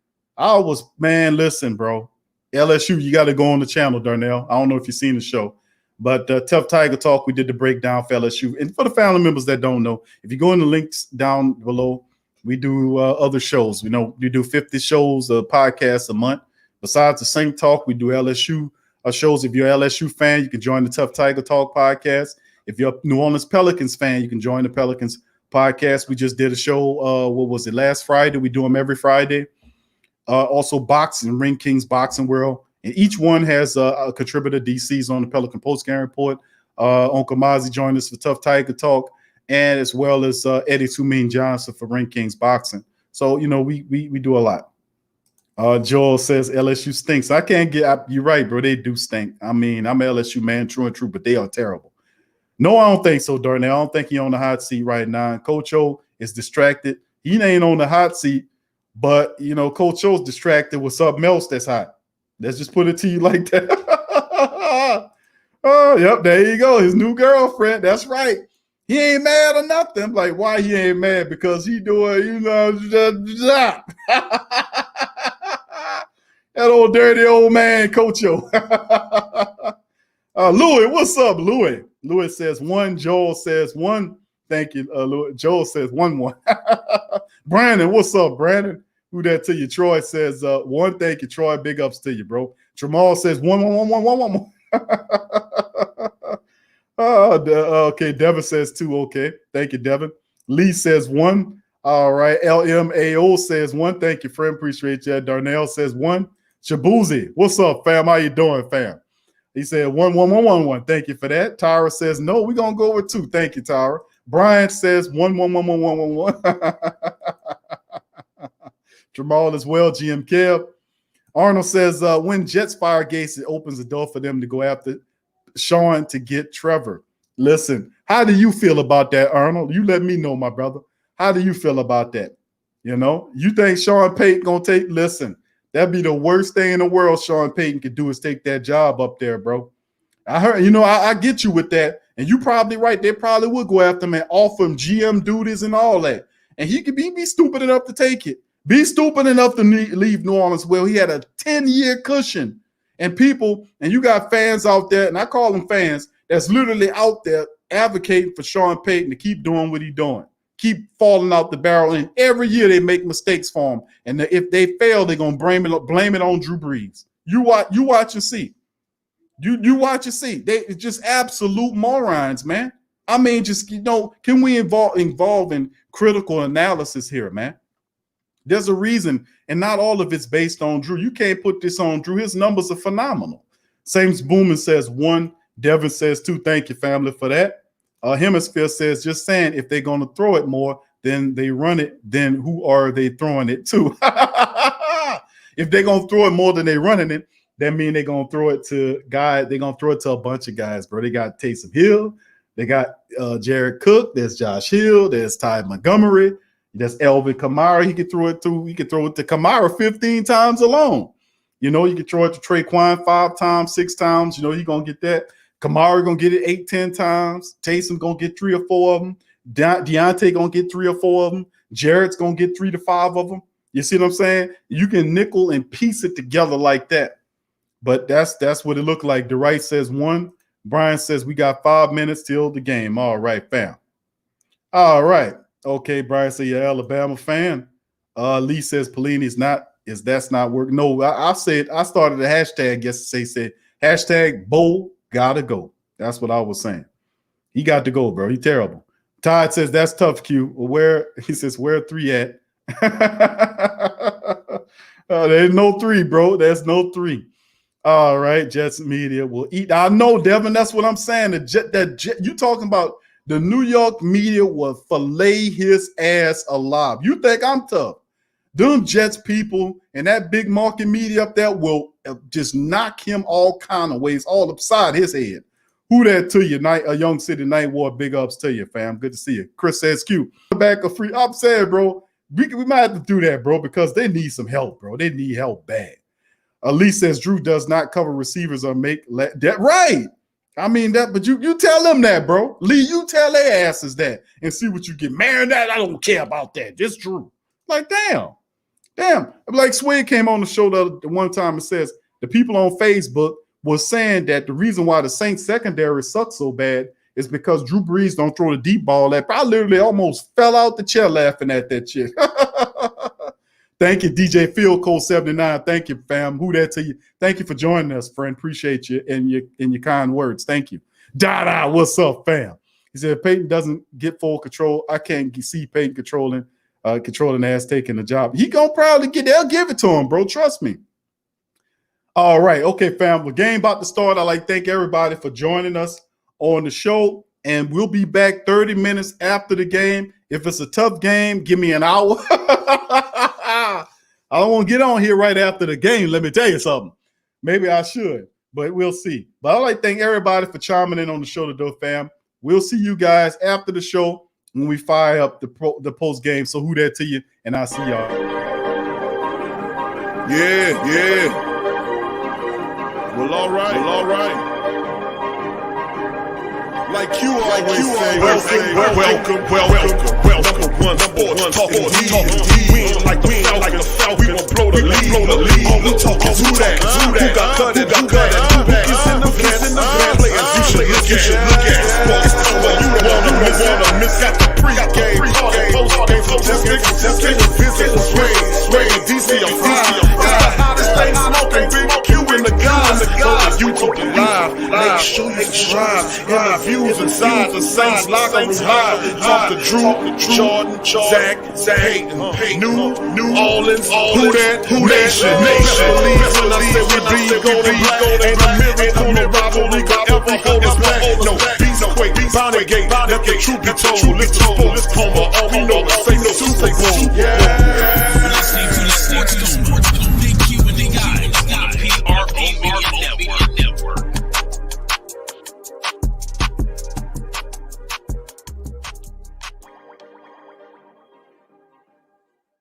Listen, bro. LSU, you got to go on the channel, Darnell. I don't know if you've seen the show. But Tough Tiger Talk, we did the breakdown for LSU. And for the family members that don't know, if you go in the links down below, we do other shows. You know, we do 50 shows, podcasts a month. Besides the Saint Talk, we do LSU shows. If you're an LSU fan, you can join the Tough Tiger Talk podcast. If you're a New Orleans Pelicans fan, you can join the Pelicans podcast. We just did a show, last Friday? We do them every Friday. Also boxing, Ring Kings Boxing World. And each one has a contributor. DC's on the Pelican Post Game Report. Uncle Mozzie joined us for Tough Tiger Talk, and as well as Eddie Tumean Johnson for Ring Kings Boxing. So, you know, we do a lot. Joel says LSU stinks. I can't get – you're right, bro. They do stink. I mean, I'm an LSU man, true and true, but they are terrible. No, I don't think so, Darnell. I don't think he's on the hot seat right now. And Coach O is distracted. He ain't on the hot seat, but, you know, Coach O's distracted with something else that's hot. Let's just put it to you like that. Oh, yep, there you go. His new girlfriend. That's right. He ain't mad or nothing. I'm like, why he ain't mad? Because he doing, you know, that old dirty old man, Coach O. Louis, what's up, Louis? Louis says 1. Joel says 1. Thank you, Louis. Joel says 1-1. Brandon, what's up, Brandon? Who that to you? Troy says 1. Thank you, Troy. Big ups to you, bro. Jamal says 1. Okay, Devin says 2. Okay, thank you, Devin. Lee says 1. All right. LMAO says 1. Thank you, friend. Appreciate you. Darnell says 1. Shabuzi, what's up, fam? How you doing, fam? He said 1. Thank you for that. Tyra says no. We're gonna go with 2. Thank you, Tyra. Brian says 1. Jamal as well, GM Kev. Arnold says, when Jets fire Gates, it opens the door for them to go after Sean to get Trevor. Listen, how do you feel about that, Arnold? You let me know, my brother. How do you feel about that? You know, you think Sean Payton going to take – listen, that'd be the worst thing in the world Sean Payton could do is take that job up there, bro. I heard, you know, I get you with that. And you probably right. They probably would go after him and offer him GM duties and all that. And he could be stupid enough to take it. Be stupid enough to leave New Orleans. Well, he had a 10-year cushion. And people, and you got fans out there, and I call them fans, that's literally out there advocating for Sean Payton to keep doing what he's doing. Keep falling out the barrel. And every year they make mistakes for him. And if they fail, they're going to blame it on Drew Brees. You watch and see. You watch and see. They just absolute morons, man. I mean, just, can we involve in critical analysis here, man? There's a reason, and not all of it's based on Drew. You can't put this on Drew. His numbers are phenomenal. Sames Booman says 1. Devin says 2. Thank you, family, for that. Hemisphere says, just saying, if they're going to throw it more than they run it, then who are they throwing it to? If they're going to throw it more than they running it, that means they're going to throw it to guys. They're going to throw it to a bunch of guys, bro. They got Taysom Hill. They got Jared Cook. There's Josh Hill. There's Ty Montgomery. There's Elvin Kamara. He could throw it to. He could throw it to Kamara 15 times alone. You could throw it to Traquan 5 times, 6 times. He's going to get that. Kamara going to get it 8, 10 times. Taysom going to get 3 or 4 of them. Deontay going to get 3 or 4 of them. Jared's going to get 3 to 5 of them. You see what I'm saying? You can nickel and piece it together like that. But that's what it looked like. DeWright says 1. Brian says we got 5 minutes till the game. All right, fam. All right. Okay, Brian says you're an Alabama fan. Lee says Pelini's not. That's not working? No, I started a hashtag yesterday. Said hashtag Bo gotta go. That's what I was saying. He got to go, bro. He terrible. Todd says that's tough, Q. Where he says where 3 at? There's no 3, bro. There's no 3. All right, Jets media will eat. I know, Devin. That's what I'm saying. You talking about the New York media will fillet his ass alive. You think I'm tough? Them Jets people and that big market media up there will just knock him all kind of ways, all upside his head. Who that to you? A Young City Night War. Big ups to you, fam. Good to see you. Chris says Q. Back a free. I'm saying, bro, we might have to do that, bro, because they need some help, bro. They need help bad. Lee says Drew does not cover receivers or make that right. I mean that, but you tell them that, bro. Lee, you tell their asses that and see what you get. Man, that I don't care about that. Just Drew. Like, damn. Like Sway came on the show the one time and says the people on Facebook was saying that the reason why the Saints secondary sucks so bad is because Drew Brees don't throw the deep ball. I literally almost fell out the chair laughing at that shit. Thank you, DJ Field Code 79. Thank you, fam. Who that to you? Thank you for joining us, friend. Appreciate you and your kind words. Thank you. Dada, what's up, fam? He said, if Peyton doesn't get full control, I can't see Peyton controlling ass taking the job. He gonna probably they'll give it to him, bro. Trust me. All right. Okay, fam. The game about to start. I'd like to thank everybody for joining us on the show. And we'll be back 30 minutes after the game. If it's a tough game, give me an hour. I don't want to get on here right after the game. Let me tell you something. Maybe I should, but we'll see. But I'd like to thank everybody for chiming in on the show today, fam. We'll see you guys after the show when we fire up the post game. So who that to you? And I'll see y'all. Yeah. Well, all right. Like you always say, welcome. Number one sports talking D. We ain't like the Falcons. We won't blow the lead. All we talking who that? Who got cut? Who is in the players you should look at. Sports talking. You don't wanna miss. Got the pre-game, post-game statistics. Visit Sway, DC. I'm fine. It's the hottest thing smoking. Big Q in the guys. You talking live. Make sure you subscribe. Interviews inside the Saints locker room live. Talk to Drew, Jordan, Zach, Peyton, New Orleans, who that? Nation. Best believe when I say we bleed gold and black. Ain't a miracle, no rivalry could ever hold us back. No, Tailgate, let the truth be told. Let's Homa, all we know is say no Super Bowl.